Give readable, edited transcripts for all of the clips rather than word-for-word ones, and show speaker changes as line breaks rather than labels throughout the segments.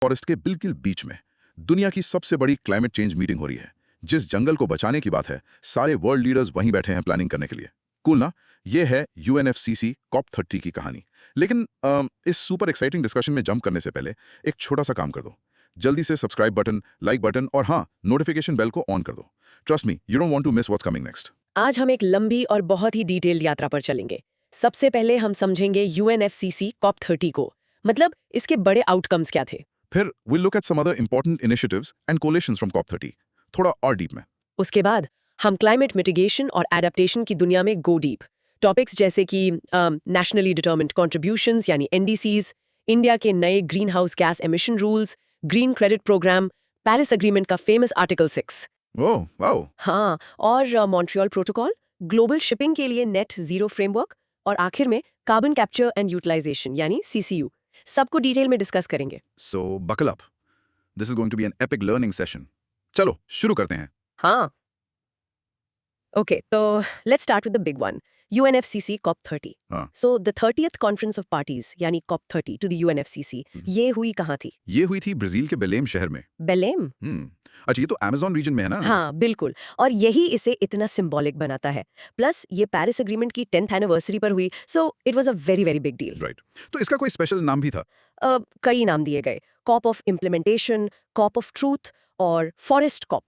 Forest के बिल्कुल बीच में दुनिया की सबसे बड़ी क्लाइमेट चेंज मीटिंग हो रही है। जिस जंगल को बचाने की बात है, सारे वर्ल्ड लीडर्स वहीं बैठे हैं प्लानिंग करने के लिए। कूल ना? ये है यूएनएफसीसी COP30 की कहानी। लेकिन इस सुपर एक्साइटिंग डिस्कशन में जंप करने से पहले एक छोटा सा काम कर दो। जल्दी से सब्सक्राइब बटन, लाइक बटन और हाँ, नोटिफिकेशन बेल को ऑन कर दो। Trust me, you don't want to miss what's coming next.
आज हम एक लंबी और बहुत ही डिटेल्ड यात्रा पर चलेंगे। सबसे पहले हम समझेंगे यूएनएफसीसी COP30 को, मतलब इसके बड़े आउटकम्स क्या थे।
फिर will look at some other important initiatives and coalitions from COP30, थोड़ा और डीप में।
उसके बाद हम क्लाइमेट मिटिगेशन और एडेप्टेशन की दुनिया में गो डीप। टॉपिक्स जैसे कि नेशनली डिटर्मिन्ड कॉन्ट्रीब्यूशंस यानी एनडीसीज, इंडिया के नए greenhouse gas emission rules, green credit programme, Paris Agreement का फेमस आर्टिकल 6।
Oh wow.
हाँ, और मॉन्ट्रियल प्रोटोकॉल, ग्लोबल शिपिंग के लिए नेट जीरो फ्रेमवर्क और आखिर में कार्बन कैप्चर एंड यूटिलाइजेशन यानी सीसीयू। सबको डिटेल में डिस्कस करेंगे।
So buckle up, this is going to be an epic learning session. चलो शुरू करते हैं।
हाँ, ओके, तो let's start with the big one, UNFCC COP30।
हाँ।
So the 30th conference of parties यानी COP30 टू द UNFCC, ये हुई कहाँ थी?
ये हुई थी ब्राजील के बेलेम शहर में।
बेलेम?
अच्छा, ये तो अमेज़न रीजन में है ना?
हाँ, बिल्कुल, और यही इसे इतना सिंबॉलिक बनाता है। प्लस ये पेरिस एग्रीमेंट की 10th एनिवर्सरी पर हुई, so it was a very very big deal.
Right. तो इसका कोई स्पेशल नाम भी था?
कई नाम दिए गए, corp of implementation, corp of truth और फॉरेस्ट कॉप।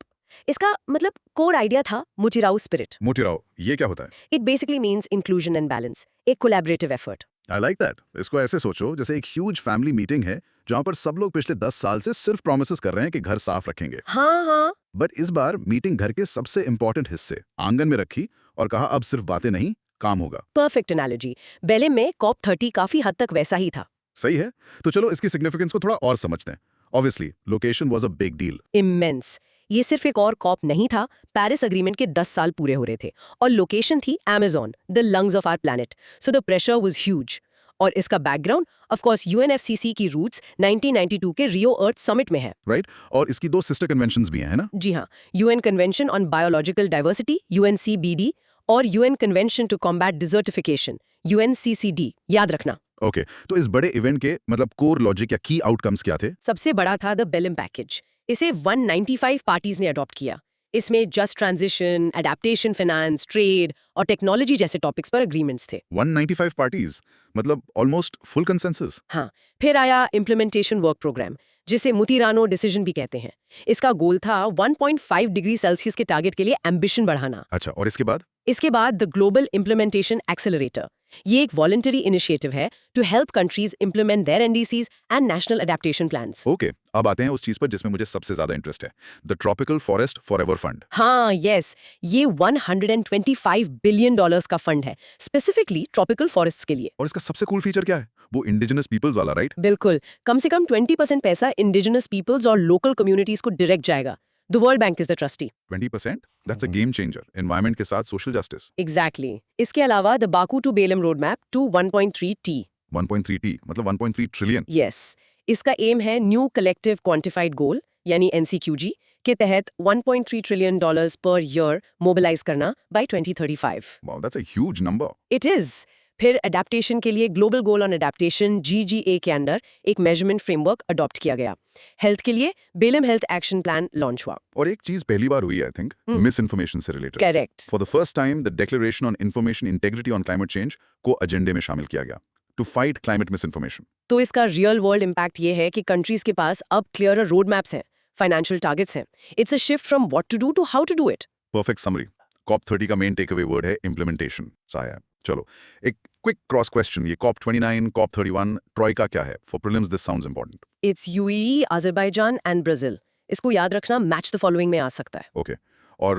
इसका मतलब कोर आइडिया था मुचिराउ स्पिरिट।
मोटिराओ, ये क्या होता है?
It basically means inclusion and balance, एक collaborative effort.
I like that. इसको ऐसे सोचो जैसे एक ह्यूज फैमिली मीटिंग है जहां पर सब लोग पिछले 10 साल से सिर्फ प्रॉमिसेस कर रहे हैं कि घर साफ रखेंगे।
हाँ हाँ,
बट इस बार मीटिंग घर के सबसे इंपॉर्टेंट हिस्से आंगन में रखी और कहा अब सिर्फ बातें नहीं, काम होगा।
Perfect analogy. बेलेम में COP30 काफी हद तक वैसा ही था।
सही है। तो चलो इसकी सिग्निफिकेंस को थोड़ा और समझते हैं। Obviously location was a big deal.
Immense. ये सिर्फ एक और कॉप नहीं था, पेरिस एग्रीमेंट के 10 साल पूरे हो रहे थे और लोकेशन थी Amazon, the lungs of our planet. So the pressure was huge. और इसका बैकग्राउंड ऑफ कोर्स यूएनएफसीसी की रूट्स 1992 के रियो अर्थ समिट में है।
राइट। और इसकी 2 सिस्टर कन्वेंशंस भी हैं, है ना?
जी हाँ, UN Convention on Biological Diversity UNCBD और UN Convention to Combat Desertification UNCCD, याद रखना।
ओके, तो इस बड़े इवेंट के मतलब कोर लॉजिक या की आउटकम्स क्या थे?
सबसे बड़ा था द बेलम पैकेज। इसे 195 पार्टीज ने अडॉप्ट किया। इसमें just transition, adaptation finance, trade और टेक्नोलॉजी जैसे टॉपिक्स पर एग्रीमेंट्स थे।
195 पार्टीज, मतलब ऑलमोस्ट फुल कंसेंसस।
हाँ, फिर आया इम्प्लीमेंटेशन वर्क प्रोग्राम, जिसे मुतीरानो डिसीजन भी कहते हैं। इसका गोल था 1.5 डिग्री सेल्सियस के टारगेट के लिए एम्बिशन बढ़ाना।
अच्छा, और इसके बाद?
इसके बाद द ग्लोबल इम्प्लीमेंटेशन एक्सेलरेटर। ये एक वॉलंटरी इनिशिएटिव है to help countries implement their NDCs and national adaptation plans.
Okay, अब आते हैं उस चीज पर जिसमें मुझे सबसे ज्यादा इंटरेस्ट है, the tropical forest forever fund.
हाँ, यस, ये $125 बिलियन का फंड है स्पेसिफिकली ट्रॉपिकल फॉरेस्ट्स के लिए।
और इसका सबसे कूल फीचर क्या है? वो इंडिजिनस पीपल्स वाला, राइट?
बिल्कुल, कम से कम 20% पैसा इंडिजिनस पीपल्स और लोकल कम्युनिटीज को डायरेक्ट जाएगा। The World Bank is the trustee.
20%? That's a game changer. Environment के साथ सोशल जस्टिस।
एग्जैक्टली। इसके अलावा the Baku to Belem road map to 1.3T।
1.3T मतलब 1.3 ट्रिलियन।
यस, इसका एम है न्यू कलेक्टिव क्वांटिफाइड गोल यानी NCQG के तहत $1.3 ट्रिलियन पर ईयर मोबिलाइज करना by 2035।
Wow, that's a huge number.
It is. फिर अडेप्टेशन के लिए global goal on adaptation GGA के अंडर एक मेजरमेंट फ्रेमवर्क अडॉप्ट किया गया। हेल्थ के लिए Belem health action plan launch हुआ।
और एक चीज पहली बार हुई, आई थिंक, मिस इन्फॉर्मेशन से रिलेटेड।
Correct.
For the first time the declaration on information integrity on climate change को एजेंडे में शामिल किया गया to fight climate misinformation.
तो इसका रियल वर्ल्ड इम्पैक्ट ये है कि कंट्रीज के पास अब क्लियर रोड मैप्स हैं, फाइनेंशियल टारगेट्स हैं। It's a shift from what to do to how to do it.
Perfect summary. COP30 का मेन टेक अवे वर्ड है इम्प्लीमेंटेशन। साया, चलो एक क्विक क्रॉस क्वेश्चन, ये COP29, COP31, ट्रॉइका क्या है? For prelims this sounds important.
It's UAE, Azerbaijan and Brazil. इसको याद रखना, मैच द फॉलोइंग में आ सकता है।
ओके। और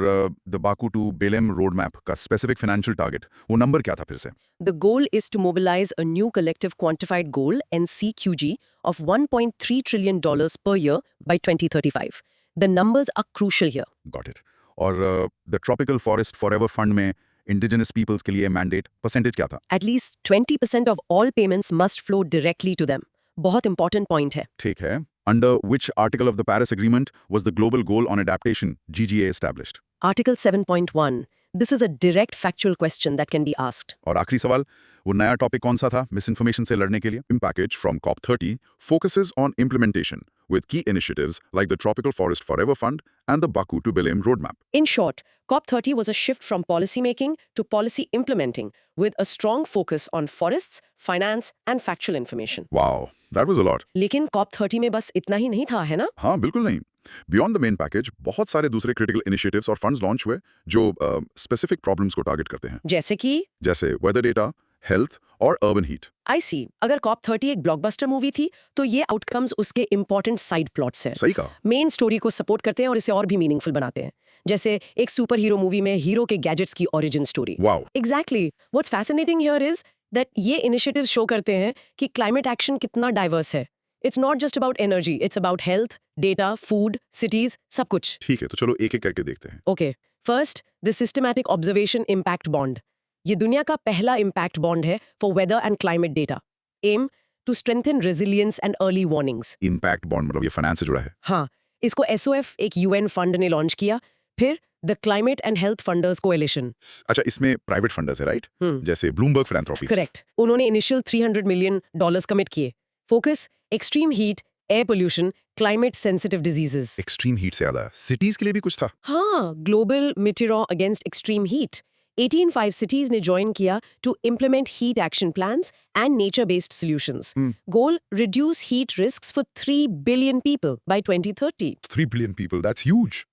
the Baku to Belem roadmap का स्पेसिफिक फाइनेंशियल टारगेट, वो नंबर क्या था फिर से?
The goal is to mobilize a new collective quantified goal (NCQG) of $1.3 trillion per year by 2035. The numbers are crucial here.
Got it. और the tropical forest forever fund में indigenous peoples के लिए mandate percentage क्या था?
At least 20% of all payments must flow directly to them. बहुत important point है।
ठीक है। Under which article of the Paris agreement was the global goal on adaptation GGA established?
Article 7.1. This is a direct factual question that can be asked.
और आखिरी सवाल, वो नया topic कौन सा था मिस इन्फॉर्मेशन से लड़ने के लिए? Package from COP30 focuses on implementation with key initiatives like the Tropical Forest Forever Fund and the Baku to Bilim roadmap.
In short, COP30 was a shift from policymaking to policy implementing with a strong focus on forests, finance and factual information.
Wow, that was a lot.
लेकिन COP30 में बस इतना ही नहीं था, है ना?
हाँ, बिल्कुल नहीं। बियॉन्ड द मेन पैकेज बहुत सारे दूसरे क्रिटिकल इनिशिएटिव्स और फंड्स लॉन्च हुए जो स्पेसिफिक प्रॉब्लम्स को टारगेट करते हैं, जैसे वेदर डेटा, हेल्थ और अर्बन हीट।
I see. अगर COP30 एक ब्लॉकबस्टर मूवी थी, तो ये आउटकम्स उसके इंपॉर्टेंट साइड प्लॉट्स हैं।
सही कहा।
मेन स्टोरी को सपोर्ट करते हैं और इसे और भी मीनिंगफुल बनाते हैं। जैसे एक सुपर हीरो मूवी में हीरो के गैजेट्स की origin story.
Wow.
Exactly. What's fascinating here is that ये इनिशिएटिव्स शो करते हैं कि क्लाइमेट एक्शन कितना डाइवर्स है। It's not just about energy, it's about health, data, food, cities, सब कुछ।
ठीक है, तो चलो एक एक करके देखते हैं।
Okay, first the systematic observation impact bond. ये दुनिया का पहला इम्पैक्ट बॉन्ड है for weather and climate data. Aim to strengthen resilience and early warnings.
Impact bond मतलब ये फाइनेंस से जुड़ा है?
हाँ, इसको SOF एक UN फंड ने लॉन्च किया। फिर the climate and health funders coalition.
अच्छा, इसमें प्राइवेट फंडर्स है, राइट? जैसे ब्लूमबर्ग फिलैंथ्रोपीज।
करेक्ट। उन्होंने इनिशियल $300 मिलियन कमिट किए। Focus extreme heat, air pollution, climate sensitive diseases.
Extreme heat से ज्यादा सिटीज के लिए भी कुछ था?
हाँ, global metro against extreme heat. 18 cities ने ज्वाइन किया to implement heat action plans and nature based solutions. Goal reduce heat risks for 3 billion people by 2030।
3 billion people, that's huge.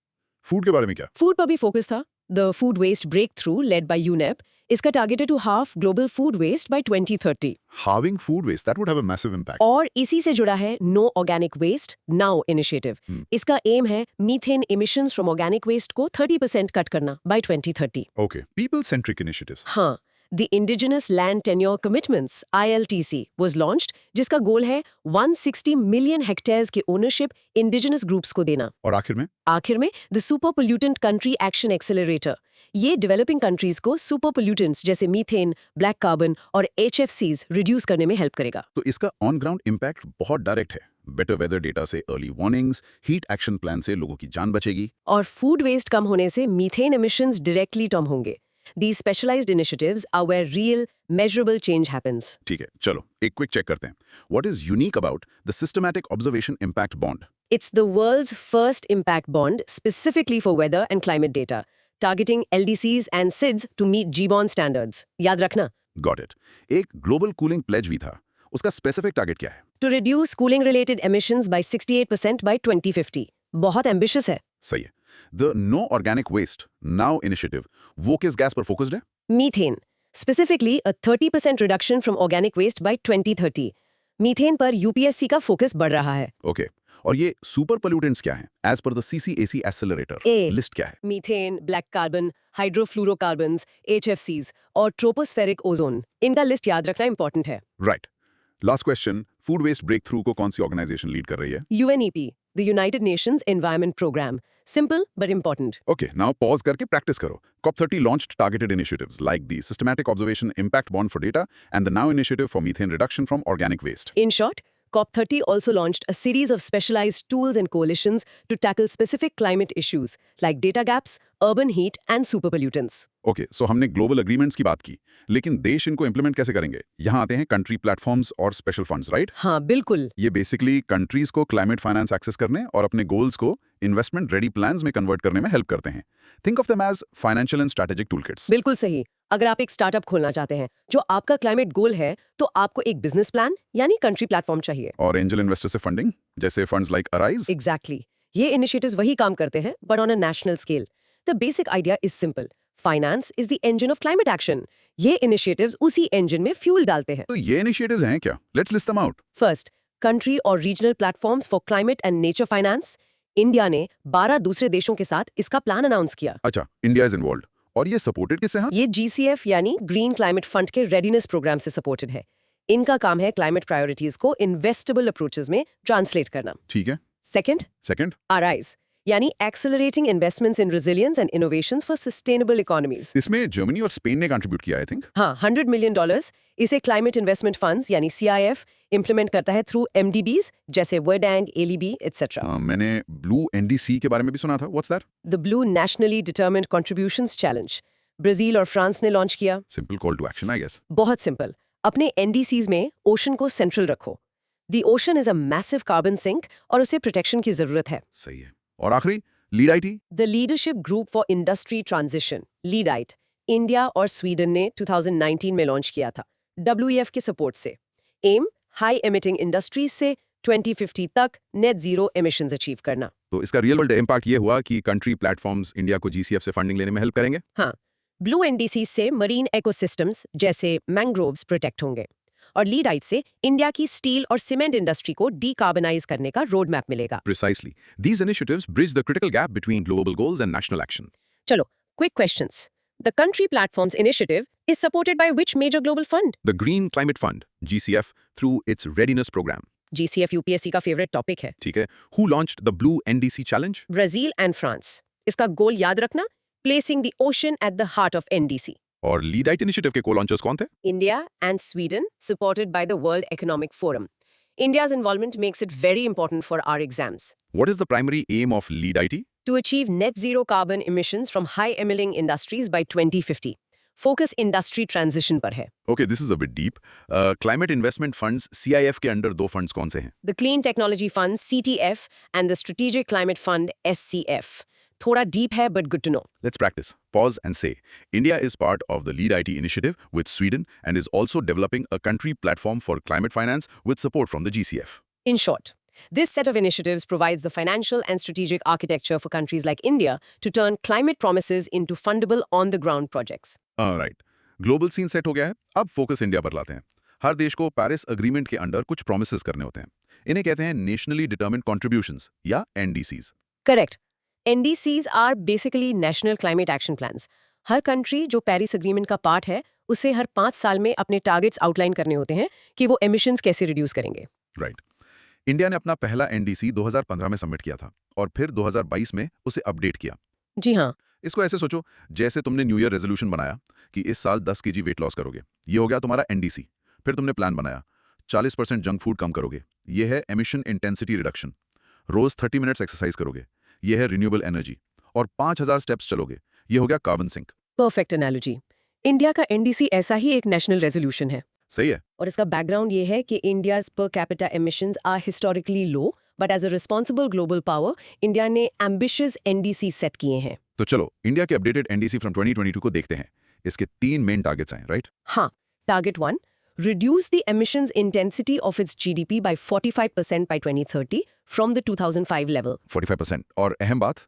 Food के बारे में क्या?
फूड पर भी फोकस था। The food waste breakthrough led by UNEP इसका targeted to half global food waste by 2030।
Halving food waste, that would have a massive impact.
और इसी से जुड़ा है no organic waste now initiative. इसका एम है methane emissions from organic waste को 30% cut करना बाय 2030।
Okay, people-centric initiatives.
हाँ, the indigenous land tenure commitments ILTC was launched, जिसका गोल है 160 मिलियन हेक्टेयर्स की ओनरशिप इंडिजिनस ग्रुप्स को देना।
और आखिर में
the super pollutant country action accelerator. ये डेवलपिंग कंट्रीज को सुपर पोल्यूटेंट्स जैसे मीथेन, ब्लैक कार्बन और HFCs रिड्यूस करने में हेल्प करेगा।
तो इसका ऑन ग्राउंड इम्पैक्ट बहुत डायरेक्ट है। बेटर वेदर डेटा से early warnings, heat action plan से लोगों की जान बचेगी,
और फूड वेस्ट कम होने से मीथेन एमिशंस डायरेक्टली कम होंगे। These specialized initiatives are where real, measurable change happens.
ठीक है, चलो एक क्विक चेक करते हैं। What is unique about the Systematic Observation Impact Bond?
It's the world's first impact bond specifically for weather and climate data, targeting LDCs and SIDS to meet GBON standards. याद रखना।
Got it. एक global cooling pledge भी था। उसका specific target क्या है?
To reduce cooling-related emissions by 68% by 2050. बहुत ambitious है।
सही है। The No Organic Waste Now Initiative, वो किस गैस पर फोकस्ड है?
Methane. Specifically, a 30% reduction from organic waste by 2030. Methane पर UPSC का फोकस बढ़ रहा है।
ओके, और ये सुपर पोल्यूटेंट्स क्या हैं? As per the CCAC accelerator, list क्या है?
Methane, black carbon, hydrofluorocarbons, HFCs और ट्रोपोस्फेरिक ओजोन। इनका लिस्ट याद रखना इंपॉर्टेंट है।
Right. Last question, food waste breakthrough को कौन सी ऑर्गेनाइजेशन लीड कर रही है?
UNEP, the United Nations Environment Program. Simple but important.
Okay, now pause करके practice करो. COP30 launched targeted initiatives like the Systematic Observation Impact Bond for Data and the Now Initiative for Methane Reduction from Organic Waste.
In short, COP30 also launched a series of specialized tools and coalitions to tackle specific climate issues like data gaps, urban heat and super pollutants.
Okay, so हमने global agreements की बात की, लेकिन देश इनको implement कैसे करेंगे? यहाँ आते हैं कंट्री प्लेटफॉर्म्स और स्पेशल फंड्स, राइट?
हाँ, बिल्कुल।
ये बेसिकली कंट्रीज को क्लाइमेट फाइनेंस एक्सेस करने और अपने गोल्स को इन्वेस्टमेंट रेडी प्लान्स में कन्वर्ट करने में हेल्प करते हैं। Think of them as financial and strategic toolkits.
बिल्कुल सही। अगर आप एक स्टार्टअप खोलना चाहते हैं जो आपका क्लाइमेट गोल है, तो आपको एक बिजनेस प्लान यानी कंट्री प्लेटफॉर्म चाहिए।
और एंजल इन्वेस्टर से फंडिंग, जैसे फंड्स लाइक अराइज।
एग्जैक्टली। ये इनिशिएटिव्स वही काम करते हैं but on a national scale. The basic idea is simple. Finance is the engine of climate action. ये इनिशिएटिव्स उसी इंजन में फ्यूल डालते हैं।
तो ये इनिशिएटिव्स हैं क्या? Let's list them out.
First, country और regional platforms for climate and nature finance. India ने 12 दूसरे देशों के साथ इसका प्लान अनाउंस किया।
अच्छा, इंडिया इज इन्वॉल्वड। और ये सपोर्टेड किससे है?
ये GCF यानी ग्रीन क्लाइमेट फंड के रेडीनेस प्रोग्राम से सपोर्टेड है। इनका काम है क्लाइमेट प्रायोरिटीज को इन्वेस्टेबल अप्रोचेस में ट्रांसलेट करना।
ठीक है।
सेकंड, अराइज यानी accelerating investments in resilience and innovations for sustainable economies.
इसमें जर्मनी और स्पेन ने कंट्रीब्यूट किया, आई थिंक।
हाँ, $100 मिलियन। इसे क्लाइमेट इन्वेस्टमेंट फंड्स यानी CIF इंप्लीमेंट करता है थ्रू MDBs जैसे वर्ल्ड ALEB एटसेट्रा।
मैंने ब्लू NDC के बारे में भी सुना था। What's that?
The blue nationally determined contributions challenge. Brazil और फ्रांस ने लॉन्च किया।
Simple call to action I guess.
बहुत सिंपल, अपने एनडीसीज में ओशन को सेंट्रल रखो। The ocean is a massive carbon sink और उसे प्रोटेक्शन की जरूरत है।
सही है। और आखिरी LeadIT.
The leadership group for industry transition LeadIT India और स्वीडन ने 2019 में लॉन्च किया था WEF के सपोर्ट से। एम हाई एमिटिंग इंडस्ट्रीज से 2050 तक नेट जीरो एमिशंस अचीव करना।
तो इसका रियल वर्ल्ड इम्पैक्ट ये हुआ कि कंट्री प्लेटफॉर्म्स इंडिया को GCF से फंडिंग लेने में हेल्प करेंगे।
हाँ, ब्लू एनडीसी से मरीन इकोसिस्टम्स जैसे मैंग्रोव्स प्रोटेक्ट होंगे और लीडाइट से इंडिया की स्टील और सीमेंट इंडस्ट्री को डीकार्बनाइज करने का रोड मैप मिलेगा।
Precisely. These initiatives bridge the critical gap between global goals and national action.
चलो, quick questions. The country platforms initiative is supported by which major global fund?
The Green Climate Fund, GCF, through its Readiness Program.
GCF UPSC का favourite topic है।
ठीक है। Who launched the Blue NDC Challenge?
Brazil and France. इसका गोल याद रखना, placing the ocean at the heart of NDC.
और लीडाइट initiative के co-launchers कौन थे?
India and Sweden, supported by the World Economic Forum. India's involvement makes it very important for our exams.
What is the primary aim of Lead IT?
To achieve net zero carbon emissions from high-emitting industries by 2050. Focus industry transition पर है।
Okay, this is a bit deep. Climate Investment Funds, CIF के under दो funds कौन से हैं?
The Clean Technology Fund, CTF, and the Strategic Climate Fund, SCF. थोड़ा deep है, but good to know.
Let's practice. Pause and say, India is part of the Lead IT initiative with Sweden and is also developing a country platform for climate finance with support from the GCF.
In short, this set of initiatives provides the financial and strategic architecture for countries like India to turn climate promises into fundable on-the-ground projects.
Right. Global scene set हो गया है, अब focus India पर लाते हैं। हर देश को Paris agreement के under कुछ प्रोमिसेस करने होते हैं। इन्हें कहते हैं नेशनली डिटर्मिन्ड कॉन्ट्रीब्यूशंस या NDCs।
Correct. NDCs are basically National Climate Action Plans. Her country जो पेरिस एग्रीमेंट का पार्ट है, उसे हर 5 साल में अपने टारगेट्स आउटलाइन करने होते हैं कि वो एमिशंस कैसे रिड्यूस करेंगे।
राइट। इंडिया ने अपना पहला NDC 2015 में सबमिट किया था और फिर 2022 में उसे अपडेट किया।
जी हाँ।
इसको ऐसे सोचो जैसे तुमने न्यू ईयर रेजोल्यूशन बनाया कि इस साल 10 kg वेट लॉस करोगे, ये हो गया तुम्हारा NDC। फिर तुमने प्लान बनाया 40% जंक फूड कम करोगे, ये है एमिशन इंटेंसिटी रिडक्शन। रोज 30 मिनट्स एक्सरसाइज करोगे, ये है रिन्यूएबल एनर्जी। और 5000 स्टेप्स चलोगे, ये हो गया carbon sink.
Perfect analogy. India का NDC ऐसा ही एक नेशनल रेजोल्यूशन है।
सही है।
और इसका बैकग्राउंड ये है कि India's per capita emissions are historically low, but as a responsible global power India ने एम्बिशियस NDC सेट किए हैं।
तो चलो इंडिया के अपडेटेड NDC फ्रॉम 2022 को देखते हैं। इसके 3 मेन टारगेट्स हैं, राइट?
हाँ, target 1, reduce the emissions intensity of its GDP by 45% by 2030 from the 2005 level.
45%। और अहम बात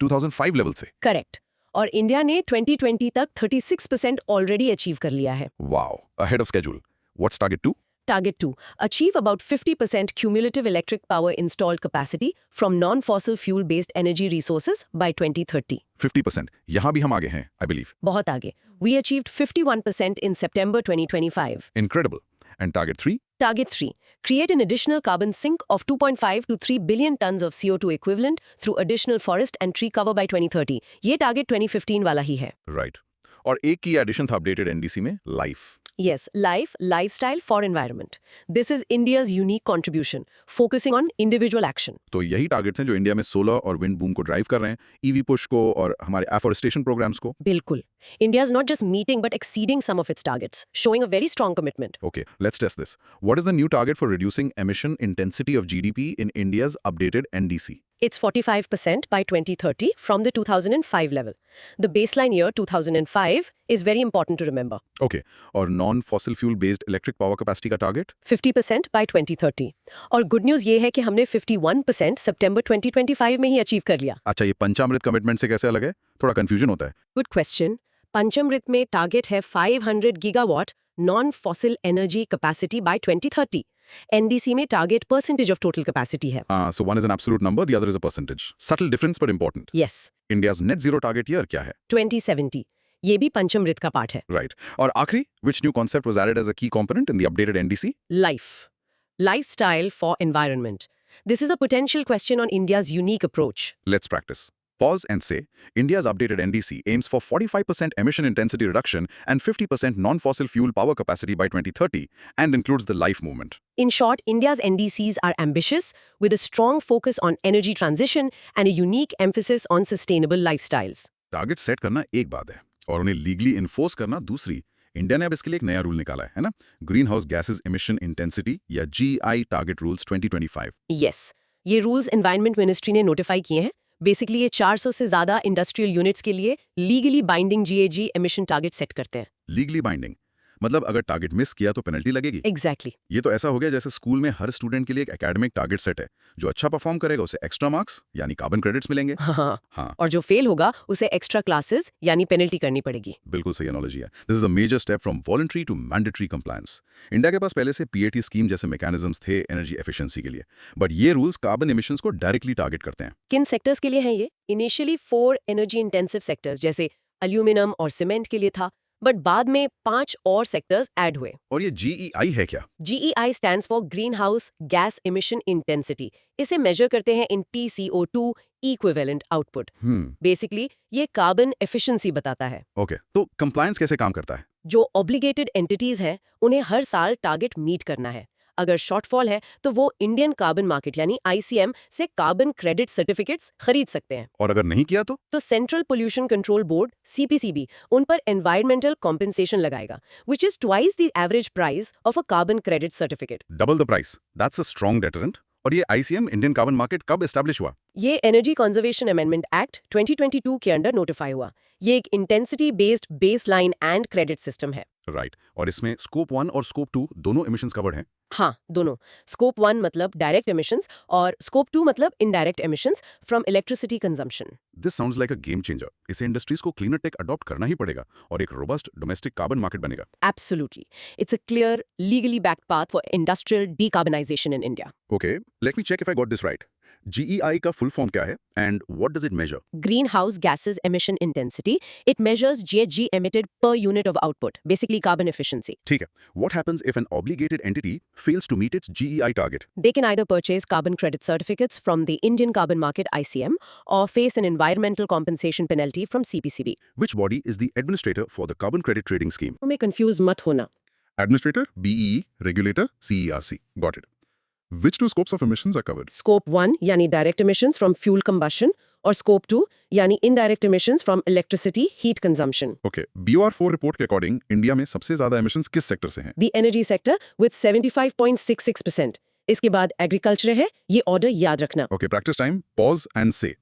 2005 लेवल से।
करेक्ट। और इंडिया ने 2020 तक 36% ऑलरेडी अचीव कर लिया है।
Wow, ahead of schedule. What's target 2?
Target 2, achieve about 50% cumulative electric power installed capacity from non-fossil fuel-based energy resources by 2030.
50%। यहां भी हम आगे हैं, I believe.
बहुत आगे। We achieved 51% in September 2025.
Incredible. And target 3?
Target 3, create an additional carbon sink of 2.5 to 3 billion tons of CO2 equivalent through additional forest and tree cover by 2030. ये target 2015 वाला ही है।
राइट। और एक की addition था updated NDC में, life.
Yes, lifestyle for environment. This is India's unique contribution, focusing on individual action.
तो यही टारगेट्स हैं जो इंडिया में सोलर और विंड बूम को ड्राइव कर रहे हैं, EV पुश को और हमारे एफोरेस्टेशन प्रोग्राम्स को।
बिल्कुल। India is not just meeting but exceeding some of its targets, showing a very strong commitment.
Okay, let's test this. What is the new target for reducing emission intensity of GDP in India's updated NDC?
It's 45% by 2030 from the 2005 level. The baseline year 2005 is very important to remember.
Okay, और non-fossil fuel based electric power capacity का target?
50% by 2030. और good news ये है कि हमने 51% सितंबर 2025 में ही achieve कर लिया।
अच्छा, ये पंचामृत कमिटमेंट से कैसे अलग है? थोड़ा कंफ्यूजन होता है।
Good question. पंचामृत में टारगेट है 500 gigawatt non-fossil energy capacity by 2030. NDC में target percentage of total capacity है।
So one is an absolute number, the other is a percentage. Subtle difference but important.
Yes.
India's net zero target year क्या है?
2070. ये भी पंचामृत का part है।
Right. और आखिरी, which new concept was added as a key component in the updated NDC?
Life. Lifestyle for environment. This is a potential question on India's unique approach.
Let's practice. Pause and say, India's updated NDC aims for 45% emission intensity reduction and 50% non-fossil fuel power capacity by 2030 and includes the life movement.
In short, India's NDCs are ambitious with a strong focus on energy transition and a unique emphasis on sustainable lifestyles.
Target set करना एक बात है, और उन्हें legally enforce करना दूसरी। India ने अब इसके लिए एक नया रूल निकाला है ना, green house gases emission intensity या GI टारगेट रूल्स 2025।
यस, ये रूल्स एनवायरनमेंट मिनिस्ट्री ने नोटिफाई किए हैं। बेसिकली ये 400 से ज्यादा इंडस्ट्रियल यूनिट्स के लिए legally binding GHG emission target set करते हैं।
लीगली बाइंडिंग मतलब अगर टारगेट मिस किया तो पेनल्टी लगेगी।
एग्जैक्टली।
ये तो ऐसा हो गया जैसे स्कूल में हर स्टूडेंट के लिए एक एकेडमिक टारगेट सेट है, जो अच्छा परफॉर्म करेगा उसे एक्स्ट्रा मार्क्स यानी कार्बन क्रेडिट्स मिलेंगे।
हाँ,
हाँ,
और जो फेल होगा उसे एक्स्ट्रा क्लासेस यानी पेनल्टी करनी पड़ेगी।
बिल्कुल सही एनालॉजी है। This is a major step from voluntary to mandatory compliance. India के पास पहले से PAT स्कीम जैसे मैकेनिज्म्स थे एनर्जी एफिशिएंसी के लिए, बट ये रूल्स कार्बन इमिशंस को डायरेक्टली टारगेट करते हैं।
किन सेक्टर्स के लिए है ये? इनिशियली 4 एनर्जी इंटेंसिव सेक्टर्स जैसे एल्यूमिनियम और सीमेंट के लिए था, बट बाद में 5 और सेक्टर्स ऐड हुए।
और ये GEI है क्या?
GEI stands for green house gas emission intensity. इसे मेजर करते हैं इन TCO2 इक्विवेलेंट आउटपुट। बेसिकली ये कार्बन एफिशिएंसी बताता है।
ओके, तो कंप्लायंस कैसे काम करता है?
जो ऑब्लिगेटेड एंटिटीज हैं उन्हें हर साल टारगेट मीट करना है। अगर शॉर्टफॉल है तो वो इंडियन कार्बन मार्केट यानी ICM से कार्बन क्रेडिट सर्टिफिकेट्स खरीद सकते हैं।
और अगर नहीं किया तो?
Central pollution control board CPCB उन पर एनवायरमेंटल कॉम्पेंसेशन लगाएगा, which is twice the average price of a carbon credit certificate.
Double the price, that's a strong deterrent. और ये ICM इंडियन कार्बन मार्केट कब एस्टैब्लिश हुआ?
ये एनर्जी कंजर्वेशन अमेंडमेंट एक्ट 2022 के under notify हुआ। ये एक intensity based baseline and credit system है।
राइट, और इसमें स्कोप 1 और स्कोप 2 दोनों इमिशंस कवर्ड हैं।
हाँ, दोनों। स्कोप 1 मतलब डायरेक्ट एमिशंस और स्कोप 2 मतलब indirect emissions from electricity consumption.
This sounds like a game changer. इसे इंडस्ट्रीज को क्लीनर टेक अडॉप्ट करना ही पड़ेगा और एक रोबस्ट डोमेस्टिक कार्बन मार्केट बनेगा।
Absolutely. It's a clear, legally backed path for industrial decarbonization in India.
Okay, let me check if I got this right. GEI का full form क्या है and what does it measure?
Greenhouse gases emission intensity. It measures GHG emitted per unit of output, basically carbon efficiency.
ठीक है, what happens if an obligated entity fails to meet its GEI target?
They can either purchase carbon credit certificates from the Indian carbon market ICM or face an environmental compensation penalty from CPCB.
Which body is the administrator for the carbon credit trading scheme?
तुम्हें confuse मत होना।
Administrator, BEE, regulator, CERC. Got it. Which two scopes of emissions are covered?
Scope 1 यानी direct emissions from fuel combustion और Scope 2 यानी indirect emissions from electricity heat consumption.
Okay, BOR4 report के according India में सबसे ज्यादा emissions किस sector से हैं?
The energy sector with 75.66%. इसके बाद एग्रीकल्चर है, ये ऑर्डर याद रखना।
Okay, practice time. Pause and say.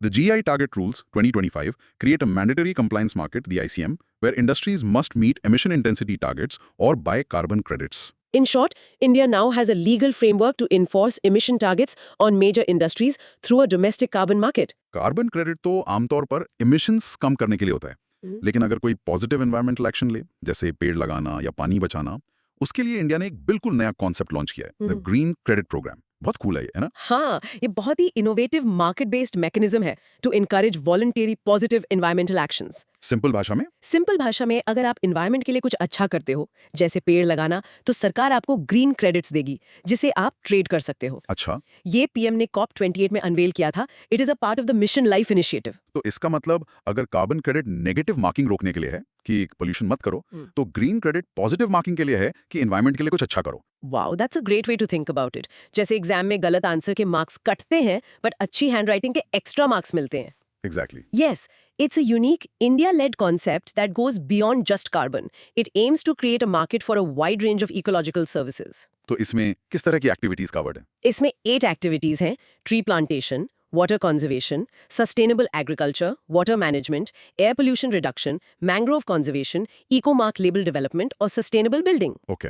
The GI Target Rules 2025 create a mandatory compliance market, the ICM, where industries must meet emission intensity targets or buy carbon credits.
In short, India now has a legal framework to enforce emission targets on major industries through a domestic carbon market.
Carbon credit तो आमतौर पर emissions कम करने के लिए होता है, लेकिन अगर कोई पॉजिटिव एनवायरमेंटल एक्शन ले, जैसे पेड़ लगाना या पानी बचाना, उसके लिए इंडिया ने एक बिल्कुल नया कॉन्सेप्ट लॉन्च किया है, द ग्रीन क्रेडिट प्रोग्राम। बहुत कूल है ये, है ना?
हाँ, ये बहुत ही इनोवेटिव मार्केट बेस्ड मैकेनिज्म है to encourage voluntary positive environmental actions.
Simple भाषा में?
सिंपल भाषा में, अगर आप एनवायरनमेंट के लिए कुछ अच्छा करते हो, जैसे पेड़ लगाना, तो सरकार आपको ग्रीन क्रेडिट्स देगी, जिसे आप ट्रेड कर सकते हो।
अच्छा,
ये पीएम ने COP28 में अनवेल किया था। It is a part of the mission life initiative.
तो इसका मतलब अगर कार्बन क्रेडिट नेगेटिव मार्किंग रोकने के लिए है कि पोल्यूशन मत करो, तो ग्रीन क्रेडिट पॉजिटिव मार्किंग के लिए है कि एनवायरनमेंट के लिए कुछ अच्छा करो।
Wow, that's a great way to think about it. जैसे एग्जाम में गलत आंसर के मार्क्स कटते हैं, बट अच्छी हैंडराइटिंग के एक्स्ट्रा मार्क्स मिलते हैं।
Exactly.
Yes, it's a unique India-led concept that goes beyond just carbon. It aims to create a market for a wide range of ecological services.
तो इसमें किस तरह की एक्टिविटीज कवर्ड है?
इसमें 8 एक्टिविटीज हैं: tree plantation, water conservation, sustainable agriculture, water management, air pollution reduction, mangrove conservation, eco mark label development और sustainable building.
Okay,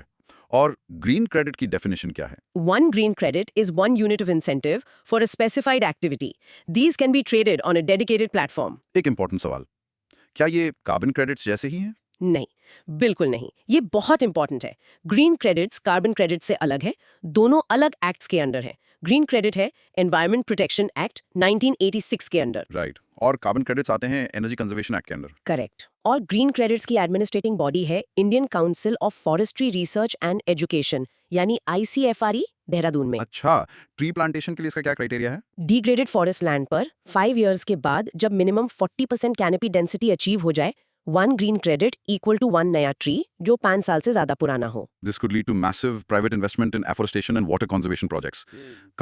और ग्रीन क्रेडिट की डेफिनेशन क्या है?
One green credit is 1 unit of incentive for a specified activity. These can be traded on a dedicated platform.
एक important सवाल, क्या ये carbon credits जैसे ही हैं?
नहीं, बिल्कुल नहीं। ये बहुत इंपॉर्टेंट है। ग्रीन क्रेडिट्स कार्बन क्रेडिट से अलग है, दोनों अलग एक्ट्स के अंडर हैं। ग्रीन क्रेडिट है एनवायरमेंट प्रोटेक्शन एक्ट 1986 के अंडर।
राइट, और कार्बन क्रेडिट्स आते हैं एनर्जी कंजर्वेशन एक्ट के अंडर।
करेक्ट। और ग्रीन क्रेडिट्स की एडमिनिस्ट्रेटिंग बॉडी है Indian council of forestry research and education यानी ICFRE, देहरादून में।
अच्छा, ट्री प्लांटेशन के लिए इसका क्या क्राइटेरिया है?
डिग्रेडेड फॉरेस्ट लैंड पर 5 इयर्स के बाद जब मिनिमम 40% कैनोपी डेंसिटी अचीव हो जाए, 1 ग्रीन क्रेडिट इक्वल टू 1 नया ट्री जो 5 साल से ज्यादा पुराना हो।
This could lead to massive private investment in afforestation and water conservation projects.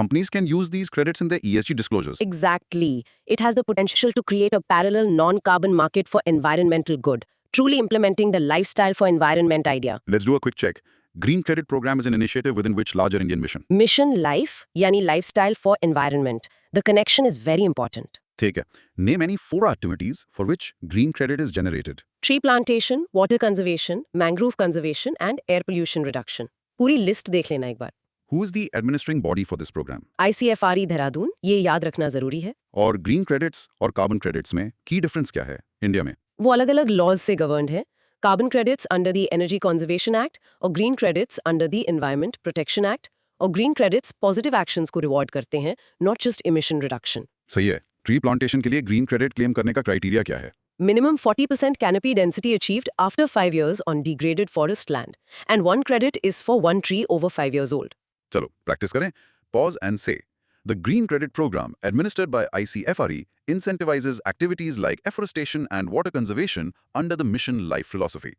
Companies can use these credits in their ESG disclosures.
Exactly. It has the potential to create a parallel non-carbon market for environmental good, truly implementing the lifestyle for environment idea.
Let's do a quick check. Green Credit Program is an initiative within which larger Indian mission.
Mission Life यानी lifestyle for environment. The connection is very important.
ठीक है. Name any 4 activities for which green credit is generated.
Tree plantation, water conservation, mangrove conservation and air pollution reduction. पूरी list देख लेना एक बार।
Who is the administering body for this program?
ICFRE Dehradun, ये याद रखना जरूरी है।
और green credits और carbon credits में key difference क्या है इंडिया में?
वो अलग-अलग लॉज से गवर्नड है। Carbon credits under the energy conservation act और green credits under the environment protection act. और ग्रीन क्रेडिट्स पॉजिटिव एक्शंस को रिवॉर्ड करते हैं, नॉट जस्ट इमिशन रिडक्शन।
सही है. ट्री प्लांटेशन के लिए ग्रीन क्रेडिट क्लेम करने का क्राइटेरिया क्या है?
Minimum 40% canopy density achieved after 5 years on degraded forest land. And 1 credit is for 1 tree over 5 years old.
चलो प्रैक्टिस करें. Pause and say. The Green Credit Program, administered by ICFRE, incentivizes activities like afforestation and water conservation under the Mission Life philosophy.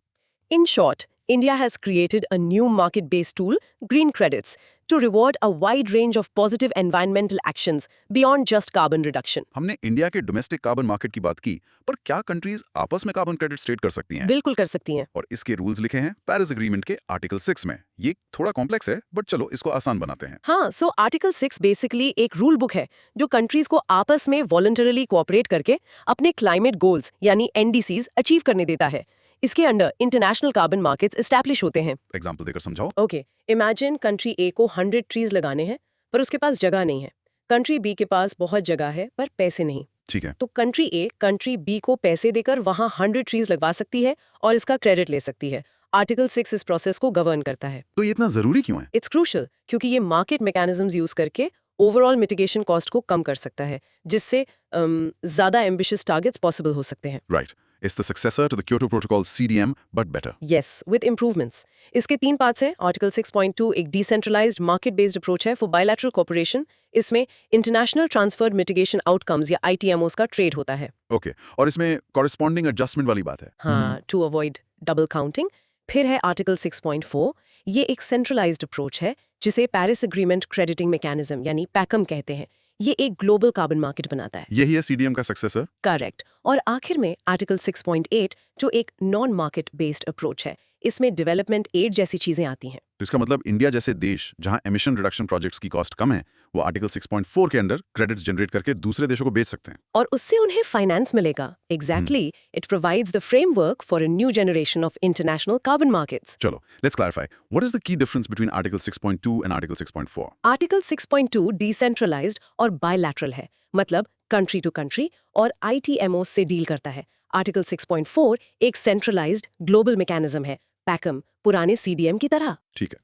In short, India has created a new market-based tool, green credits, to reward a wide range of positive environmental actions beyond just carbon reduction.
हमने India के domestic carbon market की बात की, पर क्या countries आपस में carbon credit trade कर सकती हैं?
बिल्कुल कर सकती हैं।
और इसके रूल्स लिखे हैं पेरिस एग्रीमेंट के आर्टिकल 6 में. ये थोड़ा कॉम्प्लेक्स है, बट चलो इसको आसान बनाते हैं.
हाँ, सो आर्टिकल 6 बेसिकली एक रूल बुक है जो कंट्रीज को आपस में वॉलंटरली कोऑपरेट करके अपने क्लाइमेट गोल्स यानी एनडीसीज अचीव करने देता है। इसके under international carbon markets establish होते हैं।
एग्जाम्पल देकर समझाओ.
ओके, इमेजिन कंट्री ए को 100 ट्रीज लगाने हैं पर उसके पास जगह नहीं है। कंट्री बी के पास बहुत जगह है पर पैसे नहीं।
ठीक है.
तो कंट्री ए कंट्री बी को पैसे देकर वहां 100 ट्रीज लगवा सकती है और इसका क्रेडिट ले सकती है। आर्टिकल 6 इस प्रोसेस को गवर्न करता है।
तो ये इतना जरूरी क्यों है?
इट्स क्रूशल क्योंकि ये मार्केट मैकेनिज्म्स यूज करके ओवरऑल मिटिगेशन कॉस्ट को कम कर सकता है, जिससे ज्यादा एम्बिशियस टारगेट्स पॉसिबल हो सकते हैं।
Right. It's the successor to the Kyoto Protocol CDM, but better.
Yes, with improvements. इसके 3 पार्ट्स हैं। आर्टिकल 6.2 एक डिसेंट्रलाइज्ड मार्केट बेस्ड अप्रोच है फॉर बायलैटरल कोऑपरेशन। इसमें इंटरनेशनल ट्रांसफर्ड मिटिगेशन आउटकम्स या ITMOs का ट्रेड होता है।
Okay. और इसमें corresponding adjustment वाली बात है.
हाँ, टू अवॉइड डबल काउंटिंग। फिर है आर्टिकल 6.4, ये एक सेंट्रलाइज्ड अप्रोच है जिसे पेरिस एग्रीमेंट क्रेडिटिंग मैकेनिज्म यानी पैकम कहते हैं। ये एक ग्लोबल कार्बन मार्केट बनाता है।
यही है CDM का सक्सेसर.
करेक्ट। और आखिर में आर्टिकल 6.8 जो एक नॉन मार्केट बेस्ड अप्रोच है, इसमें डेवलपमेंट एड जैसी चीजें आती हैं।
तो इसका मतलब इंडिया जैसे देश जहां एमिशन रिडक्शन प्रोजेक्ट्स की कॉस्ट कम है, वो आर्टिकल 6.4 के अंडर क्रेडिट्स जनरेट करके दूसरे देशों को बेच सकते हैं.
और उससे उन्हें फाइनेंस मिलेगा। Exactly, it provides the framework for a new generation of international carbon markets.
चलो, let's clarify. What is the key difference between article 6.2 and article 6.4?
Article 6.2 decentralized और बायलैटरल है, मतलब कंट्री टू कंट्री और ITMOs से deal करता है। Article 6.4 एक centralised global mechanism है, पैकम, पुराने CDM की तरह।
ठीक है.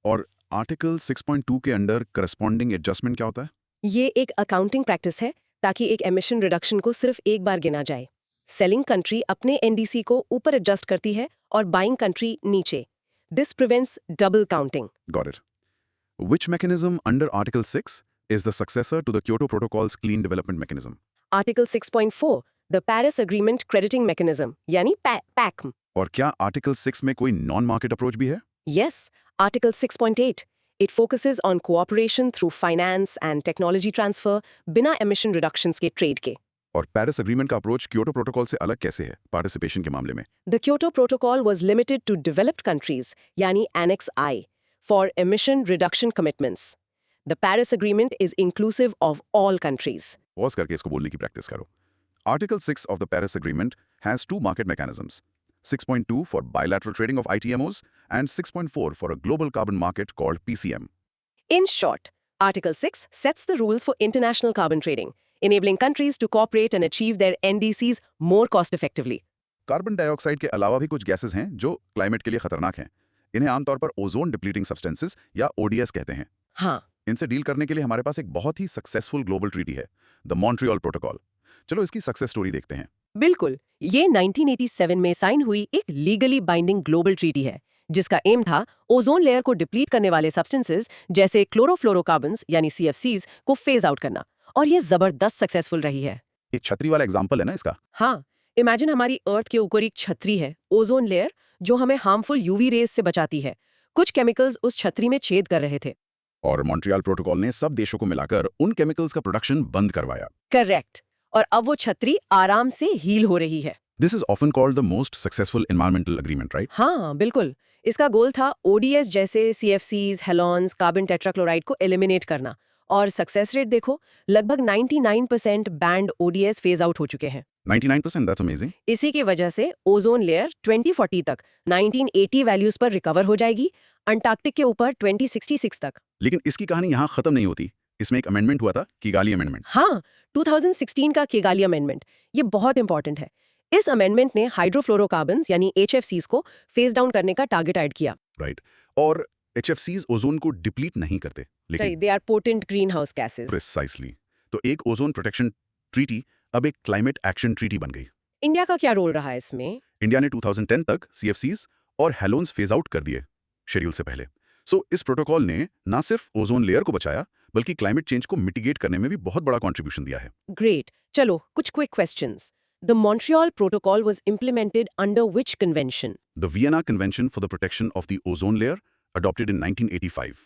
और आर्टिकल 6.2 के अंडर करस्पॉन्डिंग एडजस्टमेंट क्या होता है?
ये एक अकाउंटिंग प्रैक्टिस है ताकि एक एमिशन रिडक्शन को सिर्फ एक बार गिना जाए। सेलिंग कंट्री अपने NDC को ऊपर एडजस्ट करती है और बाइंग कंट्री नीचे। This prevents double counting.
Got it. Which mechanism under Article 6 is the successor to the Kyoto Protocol's clean development mechanism?
Article 6.4 the Paris agreement crediting mechanism यानी पैकम।
और क्या आर्टिकल 6 में कोई नॉन मार्केट अप्रोच भी है?
Yes, Article 6.8. It focuses on cooperation through finance and technology transfer बिना emission reductions के trade के।
और पेरिस एग्रीमेंट का अप्रोच क्योटो प्रोटोकॉल से अलग कैसे है पार्टिसिपेशन के मामले में?
The Kyoto Protocol was limited to developed countries, यानी Annex I, for emission reduction commitments. The Paris Agreement is inclusive of all countries.
Pause करके इसको बोलने की प्रैक्टिस करो. Article 6 of the Paris Agreement has 2 market mechanisms. 6.2 for bilateral trading of ITMOs and 6.4 for a global carbon market called PCM.
In short, Article 6 sets the rules for international carbon trading, enabling countries to cooperate and achieve their NDCs more cost-effectively.
Carbon dioxide के अलावा भी कुछ gases हैं जो climate के लिए खतरनाक हैं. इन्हें आमतौर पर ओजोन डिप्लीटिंग सब्सटेंसेस या ODS कहते हैं.
हाँ,
इनसे डील करने के लिए हमारे पास एक बहुत ही सक्सेसफुल ग्लोबल ट्रीटी है, द मॉन्ट्रियल प्रोटोकॉल. चलो इसकी सक्सेस स्टोरी देखते हैं.
बिल्कुल। ये 1987 में साइन हुई एक लीगली बाइंडिंग ग्लोबल ट्रीटी है जिसका एम था ओजोन लेयर को डिप्लीट करने वाले सब्सटेंसेस जैसे क्लोरोफ्लोरोकार्बन्स यानी CFCs को फेज आउट करना, और ये जबरदस्त सक्सेसफुल रही है।
एक छतरी वाला एग्जांपल है ना इसका.
हाँ, इमेजिन हमारी अर्थ के ऊपर एक छतरी है, ओजोन लेयर, जो हमें हार्मफुल यूवी रेज से बचाती है। कुछ केमिकल्स उस छतरी में छेद कर रहे थे।
और मॉन्ट्रियल प्रोटोकॉल ने सब देशों को मिलाकर उन केमिकल्स का प्रोडक्शन बंद करवाया।
करेक्ट। और अब वो छतरी आराम से हील हो रही है।
This is often called the most successful environmental agreement, right?
हाँ, बिल्कुल। इसका गोल था ओडीएस जैसे सीएफसीज, हेलॉन्स, कार्बन टेट्राक्लोराइड को एलिमिनेट करना। और सक्सेस रेट देखो, लगभग 99% बैंड ओडीएस फेज आउट हो चुके हैं।
99%, दैट्स अमेजिंग।
इसी की वजह से ओजोन लेयर 2040 तक 1980 वैल्यूज पर रिकवर हो जाएगी, अंटार्कटिक के ऊपर 2066 तक।
लेकिन इसकी कहानी यहाँ खत्म नहीं होती। इसमें एक अमेंडमेंट हुआ था, किगाली अमेंडमेंट।
हाँ, 2016 का किगाली अमेंडमेंट, ये बहुत इंपॉर्टेंट है। इस अमेंडमेंट ने हाइड्रोफ्लोरोकार्बन्स यानी एचएफसीज को फेज डाउन करने का टारगेट ऐड किया।
राइट। और एचएफसीज ओजोन को डिप्लीट नहीं करते, लेकिन
they are potent greenhouse gases.
Precisely. तो एक ओजोन प्रोटेक्शन ट्रीटी अब एक क्लाइमेट एक्शन ट्रीटी बन गई।
इंडिया का क्या रोल रहा है इसमें?
इंडिया ने 2010 तक सीएफसीज और हेलोन्स फेज आउट कर दिए शेड्यूल से पहले। सो इस प्रोटोकॉल ने ना सिर्फ ओजोन लेयर को बचाया, बल्कि क्लाइमेट चेंज को मिटिगेट करने में भी बहुत बड़ा कंट्रीब्यूशन दिया है।
ग्रेट। चलो, कुछ quick questions. The Montreal protocol was implemented under which convention?
The Vienna convention for the protection of the ozone layer, adopted in 1985.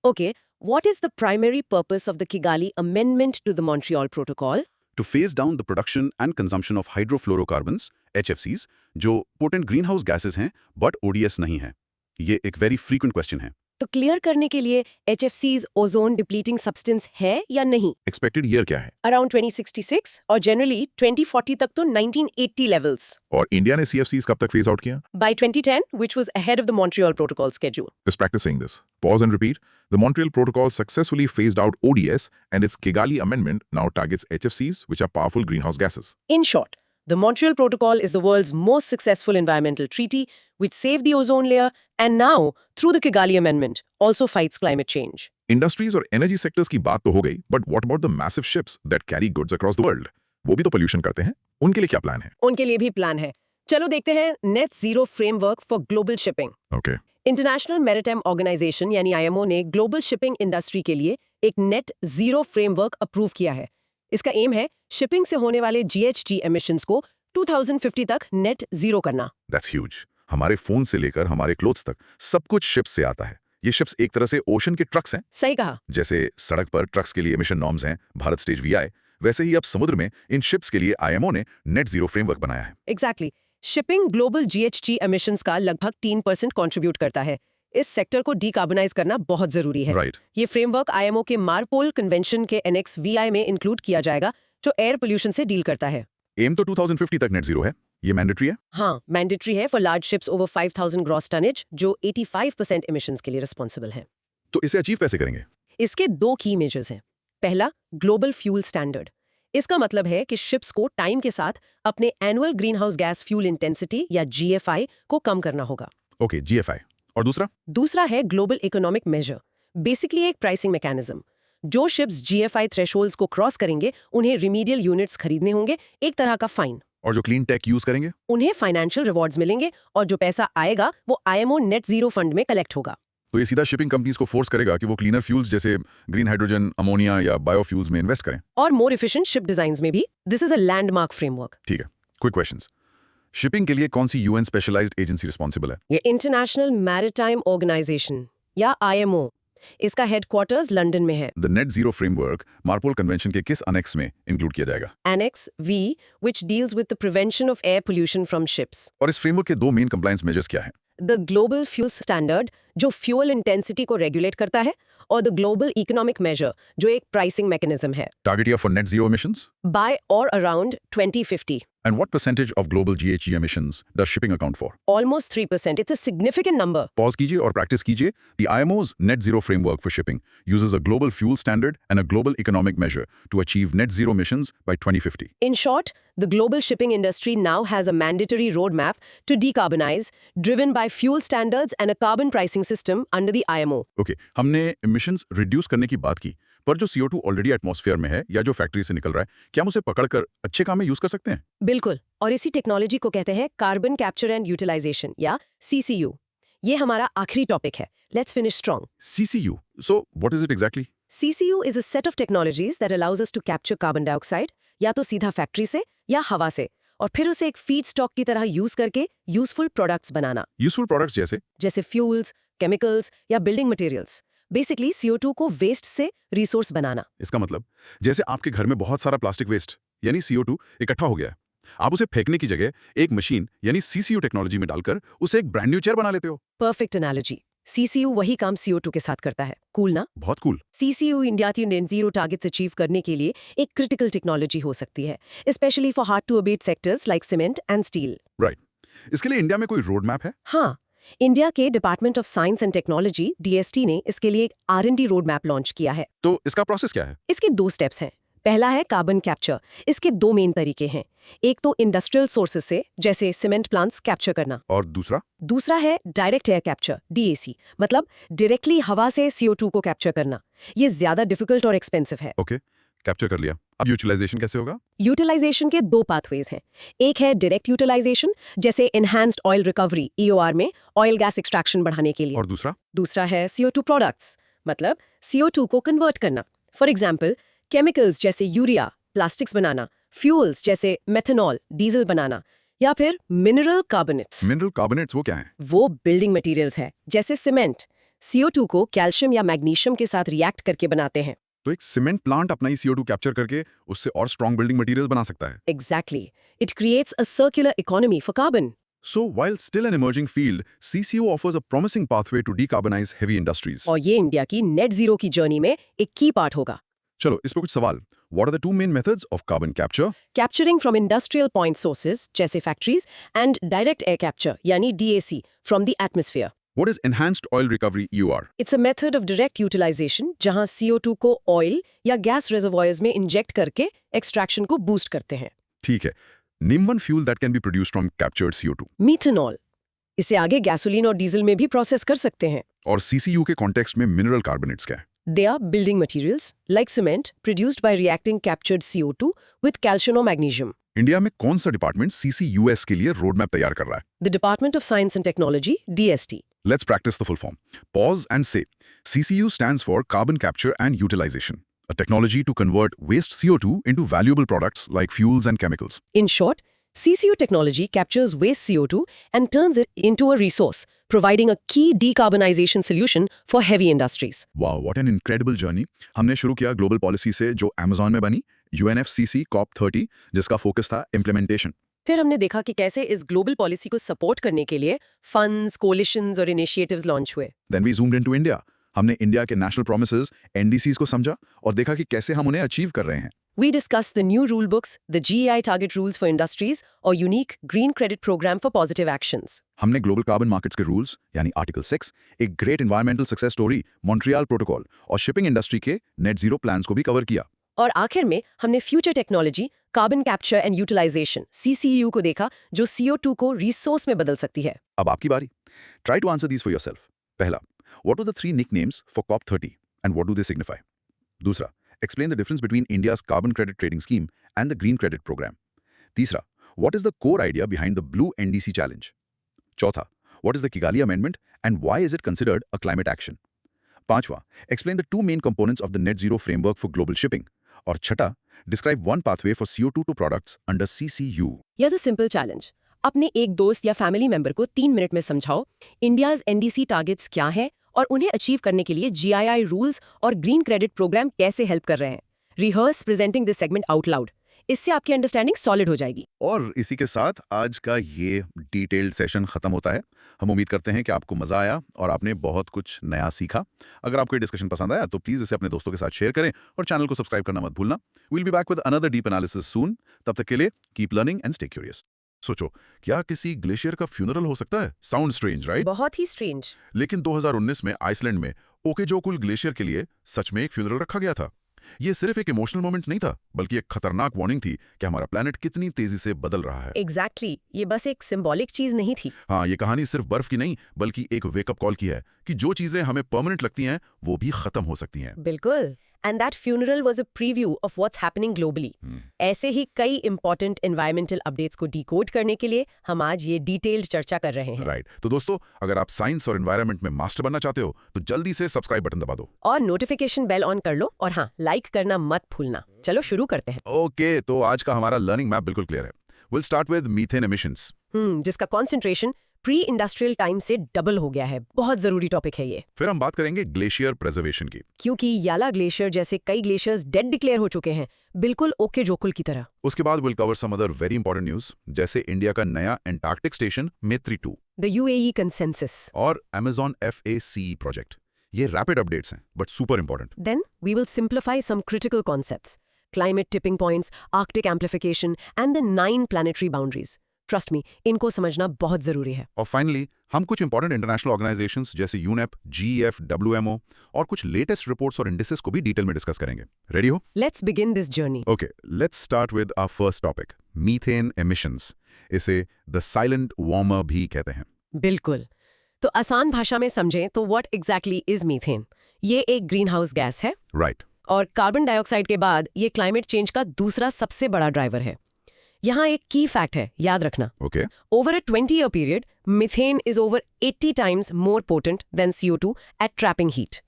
Okay, what is the primary purpose of the Kigali Amendment to the Montreal Protocol?
To phase down the production and consumption of hydrofluorocarbons, HFCs, जो potent greenhouse gases हैं, but ODS नहीं है। ये एक very frequent question है।
तो clear करने के लिए HFCs ओजोन डिप्लीटिंग सब्सटेंस है या नहीं?
Expected year क्या है?
अराउंड 2066 और जनरली 2040 तक तो 1980 लेवल्स।
और इंडिया ने CFCs कब तक phase out किया?
By 2010, which was ahead of the Montreal Protocol schedule.
Just practicing this. Pause and repeat. The Montreal Protocol successfully phased out ODS, and its Kigali Amendment now targets HFCs, which are powerful greenhouse gases.
In short, the Montreal Protocol is the world's most successful environmental treaty, which saved the ozone layer and now, through the Kigali Amendment, also fights climate change.
Industries और energy sectors की बात तो हो गई, but what about the massive ships that carry goods across the world? वो भी तो pollution करते हैं। उनके लिए क्या प्लान है?
उनके लिए भी प्लान है। चलो देखते हैं net zero framework for global shipping.
Okay.
International Maritime Organization यानी आईएमओ ने ग्लोबल शिपिंग इंडस्ट्री के लिए एक नेट जीरो फ्रेमवर्क अप्रूव किया है। इसका एम है शिपिंग से होने वाले जीएचजी एमिशंस को 2050 तक नेट जीरो करना।
That's huge. हमारे फोन से लेकर हमारे क्लोथ्स तक सब कुछ शिप्स से आता है। ये शिप्स एक तरह से ओशन के ट्रक्स हैं।
सही कहा।
जैसे सड़क पर ट्रक्स के लिए एमिशन नॉर्म्स हैं, भारत स्टेज वीआई, वैसे ही अब समुद्र में इन शिप्स के लिए आईएमओ ने नेट जीरो फ्रेमवर्क बनाया है।
Exactly. Shipping global GHG emissions का लगभग 3% कंट्रीब्यूट करता है। इस सेक्टर को डीकार्बनाइज करना बहुत जरूरी है।
Right.
ये फ्रेमवर्क आईएमओ के मारपोल कन्वेंशन के एनेक्स वीआई में इंक्लूड किया जाएगा, जो एयर पोल्यूशन से डील करता है।
एम तो 2050 तक नेट जीरो है। ये मैंडेटरी है?
हाँ, मैंडेटरी है for large ships over 5000 gross tonnage, जो 85% एमिशंस के लिए रिस्पॉन्सिबल है।
तो इसे अचीव कैसे करेंगे?
इसके दो की मेजर्स हैं। पहला, ग्लोबल फ्यूल स्टैंडर्ड। इसका मतलब है कि शिप्स को टाइम के साथ अपने annual green house gas fuel intensity या जीएफआई को कम करना होगा।
ओके, जीएफआई। और दूसरा?
दूसरा है ग्लोबल इकोनॉमिक मेजर, बेसिकली एक प्राइसिंग मैकेनिज्म। जो शिप्स जीएफआई थ्रेशोल्ड्स को क्रॉस करेंगे, उन्हें रिमीडियल यूनिट्स खरीदने होंगे, एक तरह का फाइन।
और जो क्लीन टेक यूज करेंगे?
उन्हें फाइनेंशियल रिवॉर्ड्स मिलेंगे और जो पैसा आएगा वो आईएमओ नेट जीरो फंड में कलेक्ट होगा।
तो ये सीधा शिपिंग कंपनीज को फोर्स करेगा कि वो क्लीनर फ्यूल्स जैसे ग्रीन हाइड्रोजन, अमोनिया या बायोफ्यूल्स में इन्वेस्ट करें।
और मोर एफिशिएंट शिप डिजाइन्स में भी। This is a landmark framework.
ठीक है, क्विक क्वेश्चंस। शिपिंग के लिए कौन सी यूएन स्पेशलाइज्ड एजेंसी रिस्पॉन्सिबल है?
ये इंटरनेशनल मैरिटाइम ऑर्गेनाइजेशन या आईएमओ। इसका हेडक्वार्टर्स लंदन में है।
The net zero framework MARPOL convention के किस अनेक्स में इंक्लूड किया जाएगा?
Annex V, which deals with the prevention of air pollution from ships.
और इस फ्रेमवर्क के दो मेन कंप्लायंस मेजर्स क्या हैं?
The Global Fuel Standard, जो फ्यूल इंटेंसिटी को रेगुलेट करता है, और द ग्लोबल इकोनॉमिक मेजर, जो एक प्राइसिंग मैकेनिज्म है।
Target year for net zero emissions?
By or around 2050.
And what percentage of global GHG emissions does shipping account for?
Almost 3%. It's a significant number.
Pause कीजिए और practice कीजिए। The IMO's net zero framework for shipping uses a global fuel standard and a global economic measure to achieve net zero emissions by 2050.
In short, the global shipping industry now has a mandatory roadmap to decarbonize, driven by fuel standards and a carbon pricing system under the IMO.
Okay, हमने emissions reduce करने की बात की, पर जो CO2 already atmosphere में है या जो फैक्ट्री से निकल रहा है, क्या हम उसे पकड़कर अच्छे काम में यूज कर सकते हैं?
बिल्कुल, और इसी टेक्नोलॉजी को कहते हैं कार्बन कैप्चर एंड यूटिलाइजेशन या CCU। ये हमारा आखिरी टॉपिक है। Let's finish strong.
CCU. So, what is it exactly?
CCU is a set of technologies that allows us to capture carbon dioxide, या तो सीधा फैक्ट्री से या हवा से, और फिर उसे एक फीड स्टॉक की तरह यूज करके यूजफुल प्रोडक्ट्स बनाना,
यूजफुल प्रोडक्ट्स
जैसे फ्यूल्स, केमिकल्स या बिल्डिंग मटेरियल्स। बेसिकली CO2 को वेस्ट से रिसोर्स बनाना।
इसका मतलब जैसे आपके घर में बहुत सारा प्लास्टिक वेस्ट यानी CO2 इकट्ठा हो गया है, आप उसे फेंकने की जगह एक मशीन यानी CCU टेक्नोलॉजी में डालकर उसे एक ब्रांड न्यू चेयर बना लेते हो।
Perfect analogy. CCU वही काम CO2 के साथ करता है। कूल ना?
बहुत कूल।
CCU इंडिया की नेट जीरो टारगेट्स अचीव करने के लिए एक क्रिटिकल टेक्नोलॉजी हो सकती है, specially for hard to abate sectors like cement and steel.
Right. इसके लिए इंडिया में कोई रोड मैप है?
हाँ, इंडिया के department of science and technology DST ने इसके लिए एक R&D रोड मैप लॉन्च किया है।
तो इसका प्रोसेस क्या है?
इसके 2 स्टेप्स हैं। पहला है कार्बन कैप्चर। इसके 2 मेन तरीके हैं। एक तो इंडस्ट्रियल सोर्सेस से, जैसे सीमेंट प्लांट्स कैप्चर करना,
और दूसरा?
दूसरा है डायरेक्ट एयर कैप्चर DAC, मतलब डायरेक्टली हवा से CO2 को कैप्चर करना। ये ज्यादा डिफिकल्ट और एक्सपेंसिव है।
ओके, कैप्चर कर लिया। अब यूटिलाइजेशन कैसे होगा?
यूटिलाइजेशन के 2 पाथवेज हैं। एक है डायरेक्ट यूटिलाइजेशन, जैसे एनहांस्ड ऑयल रिकवरी EOR में ऑयल गैस एक्सट्रैक्शन बढ़ाने के लिए।
और दूसरा?
दूसरा है CO2 प्रोडक्ट्स, मतलब CO2 को कन्वर्ट करना। फॉर एग्जाम्पल, केमिकल्स जैसे यूरिया, प्लास्टिक्स बनाना, फ्यूल्स जैसे मेथनॉल, डीजल बनाना, या फिर मिनरल कार्बोनेट्स।
मिनरल कार्बोनेट्स वो क्या है?
वो बिल्डिंग मटेरियल्स है, जैसे सीमेंट। CO2 को कैल्शियम या मैग्नीशियम के साथ रिएक्ट करके बनाते हैं।
तो एक सीमेंट प्लांट अपना ही CO2 कैप्चर करके उससे और स्ट्रॉन्ग बिल्डिंग मटेरियल बना सकता है।
Exactly. It creates a circular economy for carbon.
So while still an emerging field, CCU offers a promising pathway to decarbonize heavy industries.
और ये इंडिया की नेट जीरो की जर्नी में एक की पार्ट होगा।
चलो इस पे कुछ सवाल। What are the two main methods of carbon capture?
Capturing from industrial point sources, जैसे factories, and direct air capture, यानी DAC, from the atmosphere.
What is enhanced oil recovery EOR?
It's a method of direct utilization, जहां CO2 को oil या gas reservoirs में inject करके extraction को boost करते हैं।
ठीक है। Name one fuel that can be produced from captured CO2.
Methanol. इसे आगे गैसोलीन और डीजल में भी प्रोसेस कर सकते हैं।
और CCU के कॉन्टेक्स्ट में मिनरल कार्बोनेट्स क्या है?
They are building materials, like cement, produced by reacting captured CO2 with calcium or magnesium.
India में कौन सा डिपार्टमेंट CCUS के लिए रोड मैप तैयार कर रहा है?
The Department of Science and Technology, DST.
Let's practice the full form. Pause and say. CCU stands for Carbon Capture and Utilization, a technology to convert waste CO2 into valuable products like fuels and chemicals.
In short, CCU technology captures waste CO2 and turns it into a resource, providing a key decarbonization solution for heavy industries.
Wow, what an incredible journey. हमने शुरू किया global policy से जो Amazon में बनी, UNFCCC COP30, जिसका focus था implementation.
फिर हमने देखा कि कैसे इस ग्लोबल पॉलिसी को सपोर्ट करने के लिए फंड्स, कोलिशंस और इनिशिएटिव्स लॉन्च हुए।
Then we zoomed into India. हमने इंडिया के नेशनल प्रोमिसेस NDCs को समझा और देखा कि कैसे हम उन्हें अचीव कर रहे हैं।
We discussed the new rule books, the GEI target rules for industries, or unique green credit program for positive actions.
हमने ग्लोबल कार्बन मार्केट्स के रूल्स यानी आर्टिकल 6, एक great environmental success story, Montreal protocol और shipping industry के net zero plans को भी cover किया।
और आखिर में हमने future technology, carbon capture and utilisation CCU को देखा, जो CO2 को रिसोर्स में बदल सकती है।
अब आपकी बारी। Try to answer these for yourself. पहला, what were the 3 nicknames for COP30 and what do they signify? दूसरा, explain the difference between India's carbon credit trading scheme and the green credit program. तीसरा, what is the core idea behind the blue NDC challenge? चौथा, what is the Kigali Amendment and why is it considered a climate action? पांचवा, explain the 2 main components of the net zero framework for global shipping. और छठा, describe one pathway for CO2 to products under CCU.
Here's a simple challenge. अपने एक दोस्त या family member को 3 minute में समझाओ इंडियाज NDC टारगेट्स क्या हैं और उन्हें अचीव करने के लिए GII रूल्स और ग्रीन क्रेडिट प्रोग्राम कैसे हेल्प कर रहे हैं। Rehearse presenting this segment out loud. इससे आपकी अंडरस्टैंडिंग सॉलिड हो जाएगी।
और इसी के साथ आज का ये डिटेल्ड सेशन खत्म होता है। हम उम्मीद करते हैं कि आपको मजा आया और आपने बहुत कुछ नया सीखा। अगर आपको ये डिस्कशन पसंद आया तो प्लीज इसे अपने दोस्तों के साथ शेयर करें और चैनल को सब्सक्राइब करना मत भूलना। Will be back with another deep analysis soon. तब तक के लिए keep learning and stay curious. सोचो, क्या किसी ग्लेशियर का फ्यूनरल हो सकता है? Sound strange, right?
बहुत ही स्ट्रेंज।
लेकिन 2019 में आइसलैंड में ओकेजोकुल ग्लेशियर के लिए सच में एक फ्यूनरल रखा गया था। ये सिर्फ एक इमोशनल मोमेंट नहीं था, बल्कि एक खतरनाक वार्निंग थी कि हमारा प्लेनेट कितनी तेजी से बदल रहा है।
एग्जैक्टली, ये बस एक सिंबॉलिक चीज नहीं थी।
हाँ, ये कहानी सिर्फ बर्फ की नहीं, बल्कि एक वेकअप कॉल की है कि जो चीजें हमें परमानेंट लगती हैं, वो भी खत्म हो सकती हैं।
बिल्कुल। And that funeral was a preview of what's happening globally. ऐसे ही कई इंपॉर्टेंट एनवायरमेंटल अपडेट्स को डिकोड करने के लिए हम आज ये डिटेल्ड चर्चा कर रहे हैं।
राइट। तो दोस्तों, अगर आप साइंस और एनवायरनमेंट में मास्टर बनना चाहते हो तो जल्दी से सब्सक्राइब बटन दबा दो
और नोटिफिकेशन बेल ऑन कर लो, और हाँ, लाइक करना मत भूलना। चलो शुरू करते हैं।
ओके, तो आज का हमारा लर्निंग मैप बिल्कुल क्लियर है। we'll start with methane emissions.
जिसका कॉन्सेंट्रेशन प्री इंडस्ट्रियल टाइम से डबल हो गया है। बहुत जरूरी टॉपिक है ये,
फिर हम बात करेंगे ग्लेशियर प्रिजर्वेशन की।
क्योंकि याला ग्लेशियर जैसे कई ग्लेशियर्स डेड डिक्लेयर हो चुके हैं, बिल्कुल ओके जोकुल की तरह।
उसके बाद will cover some other very important news, जैसे इंडिया का नया Antarctic station Maitri 2
the UAE consensus.
और Amazon FACE प्रोजेक्ट। ये रैपिड अपडेट्स हैं but super important.
Then we will simplify some critical concepts: climate tipping points, Arctic amplification, and the 9 planetary boundaries. Trust me, इनको समझना बहुत जरूरी है।
और finally हम कुछ इंपॉर्टेंट इंटरनेशनल ऑर्गेनाइजेशंस जैसे UNEP, GEF, WMO और कुछ लेटेस्ट रिपोर्ट्स और इंडिसेस को भी डिटेल में डिस्कस करेंगे। रेडी हो?
Let's begin this journey.
ओके, let's start with our first topic, methane emissions. इसे द साइलेंट वार्मर भी कहते हैं।
बिल्कुल। तो आसान भाषा में समझें तो what exactly is methane? ये एक ग्रीन हाउस गैस है
राइट।
और कार्बन डाइऑक्साइड के बाद ये क्लाइमेट चेंज का दूसरा सबसे बड़ा ड्राइवर है। यहाँ एक की फैक्ट है, याद रखना।
Okay.
Over a 20-year period, methane is over 80 times more potent than CO2 at trapping heat.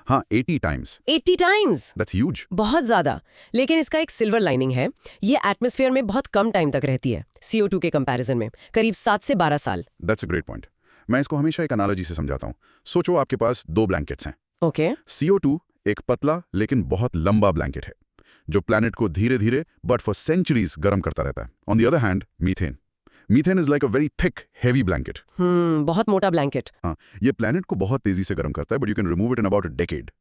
हाँ, 80 टाइम्स।
80 times!
That's huge.
बहुत ज्यादा। लेकिन इसका एक सिल्वर लाइनिंग है, ये एटमॉस्फेयर में बहुत कम टाइम तक रहती है CO2 के कंपैरिजन में, करीब 7 से 12 साल।
That's a great point. मैं इसको हमेशा एक एनालॉजी से समझाता हूँ। सोचो आपके पास 2 ब्लैंकेट्स हैं।
ओके।
CO2 एक पतला लेकिन बहुत लंबा ब्लैंकेट है जो प्लैनेट को धीरे धीरे बट फॉर सेंचुरीज गर्म करता रहता है। On the other hand methane is like a very thick heavy blanket.
बहुत मोटा ब्लैंकेट।
हाँ, ये प्लैनेट को बहुत तेजी से गर्म करता है but you can remove it in about a decade.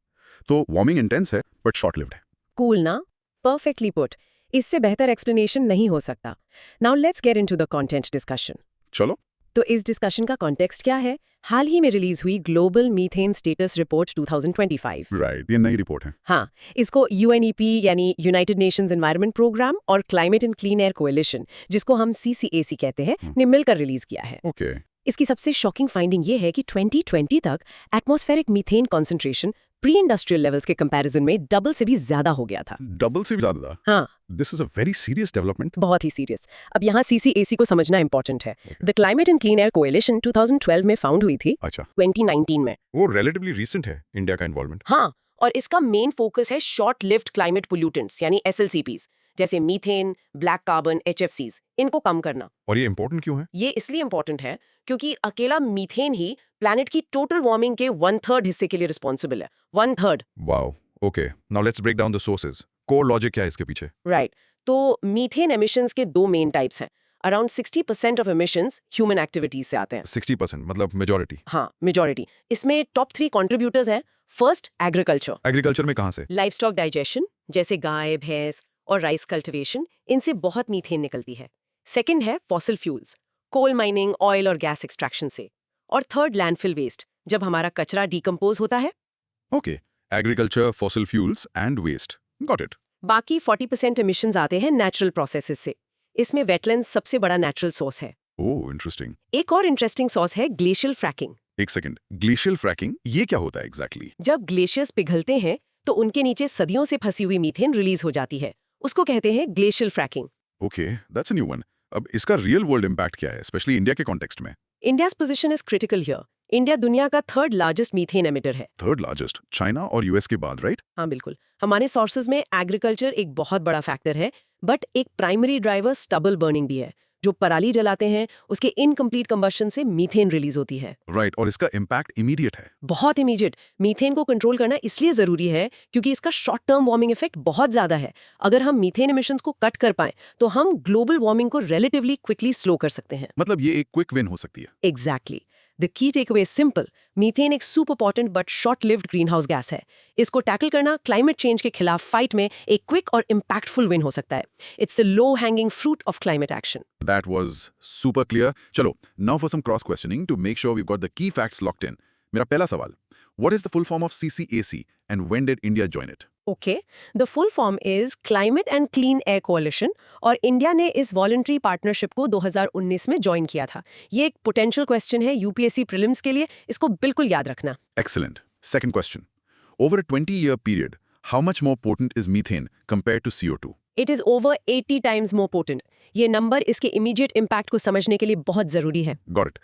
तो वार्मिंग इंटेंस है बट शॉर्ट लिव्ड है।
कूल ना? Perfectly put. इससे बेहतर एक्सप्लेनेशन नहीं हो सकता। Now let's get into the content discussion.
चलो।
तो इस डिस्कशन का कॉन्टेक्स्ट क्या है? हाल ही में रिलीज हुई global methane status report 2025।
Right, ये नई रिपोर्ट है।
हाँ, इसको UNEP यानी यूनाइटेड नेशंस एनवायरनमेंट प्रोग्राम और climate and clean air coalition, जिसको हम CCAC कहते हैं, ने मिलकर रिलीज किया है।
ओके।
इसकी सबसे शॉकिंग फाइंडिंग ये है कि 2020 तक atmospheric methane concentration pre industrial levels के कंपैरिजन में डबल से भी ज्यादा हो गया था।
डबल से भी ज्यादा?
हाँ,
this is a very serious development.
बहुत ही सीरियस। अब यहाँ CCAC को समझना इंपॉर्टेंट है। The climate and clean air coalition 2012 में फाउंड हुई थी।
अच्छा।
2019 में।
वो रिलेटिवली रीसेंट है इंडिया का इन्वॉल्वमेंट।
हाँ, और इसका मेन फोकस है शॉर्ट लिव्ड क्लाइमेट पोल्यूटेंट्स यानी SLCPs, जैसे मीथेन, ब्लैक कार्बन, HFCs, इनको कम करना।
और ये इंपॉर्टेंट क्यों है?
ये इसलिए इंपॉर्टेंट है क्योंकि अकेला मीथेन ही प्लैनेट की टोटल वार्मिंग के 1/3 हिस्से के लिए रिस्पॉन्सिबल है। 1/3।
Wow. Okay, now let's break down the sources. Core logic क्या है इसके पीछे?
राइट। तो मीथेन एमिशंस के 2 मेन टाइप्स हैं। Around 60% of emissions human activities से आते हैं।
60% मतलब मेजॉरिटी?
हाँ, मेजॉरिटी। इसमें टॉप 3 कंट्रीब्यूटर्स हैं। First, agriculture.
एग्रीकल्चर में कहाँ से?
लाइवस्टॉक डाइजेशन, जैसे गाय, भैंस और राइस कल्टीवेशन, इनसे बहुत मीथेन निकलती है। सेकंड है fossil fuels, coal mining, oil और गैस एक्सट्रैक्शन से। और थर्ड, लैंडफिल वेस्ट, जब हमारा कचरा डिकम्पोज होता है।
Okay, agriculture, fossil fuels and waste, got it.
बाकी 40% एमिशंस आते हैं नेचुरल प्रोसेसेस से। इसमें वेटलैंड्स सबसे बड़ा नेचुरल सोर्स है।
ओह, इंटरेस्टिंग।
एक और इंटरेस्टिंग सोर्स है ग्लेशियल फ्रैकिंग।
एक सेकंड, ग्लेशियल फ्रैकिंग ये क्या होता है एग्जैक्टली?
जब ग्लेशियर्स पिघलते हैं तो उनके नीचे सदियों से फंसी हुई मीथेन रिलीज हो जाती है, उसको कहते हैं glacial fracking.
Okay, that's a new one. अब इसका रियल वर्ल्ड इंपैक्ट क्या है, स्पेशली इंडिया के कॉन्टेक्स्ट में?
India's position is critical here. India दुनिया का 3rd लार्जेस्ट मीथेन एमिटर है।
3rd लार्जेस्ट, चाइना और US के बाद, राइट?
हाँ, बिल्कुल। हमारे सोर्सेज में एग्रीकल्चर एक बहुत बड़ा फैक्टर है, बट एक प्राइमरी ड्राइवर स्टबल बर्निंग भी है। जो पराली जलाते हैं उसके इनकम्प्लीट कंबशन से मीथेन रिलीज होती है।
राइट, और इसका इम्पैक्ट इमीडिएट है।
बहुत इमीडिएट। मीथेन को कंट्रोल करना इसलिए जरूरी है क्योंकि इसका शॉर्ट टर्म वार्मिंग इफेक्ट बहुत ज्यादा है। अगर हम मीथेन एमिशंस को कट कर पाएं तो हम ग्लोबल वार्मिंग को रिलेटिवली क्विकली स्लो कर सकते हैं।
मतलब ये एक क्विक विन हो सकती है।
Exactly. The key takeaway is simple. Methane एक super potent but short lived greenhouse gas है। इसको टैकल करना क्लाइमेट चेंज के खिलाफ फाइट में एक क्विक और इम्पैक्टफुल विन हो सकता है। It's the low hanging fruit of climate action.
That was super clear. चलो, now for some cross questioning to make sure we've got the key facts locked in. मेरा पहला सवाल, what is the full form of CCAC and when did India join it?
Okay, the full form is Climate and Clean Air Coalition और India ने इस voluntary partnership को 2019 में join किया था। ये एक पोटेंशियल क्वेश्चन है UPSC प्रीलिम्स के लिए, इसको बिल्कुल याद रखना।
Excellent. Second question. Over a 20-year period, how much more potent is methane compared to CO2?
It is over 80 times more potent. ये नंबर इसके इमीडिएट इम्पैक्ट को समझने के लिए बहुत जरूरी है।
Got it.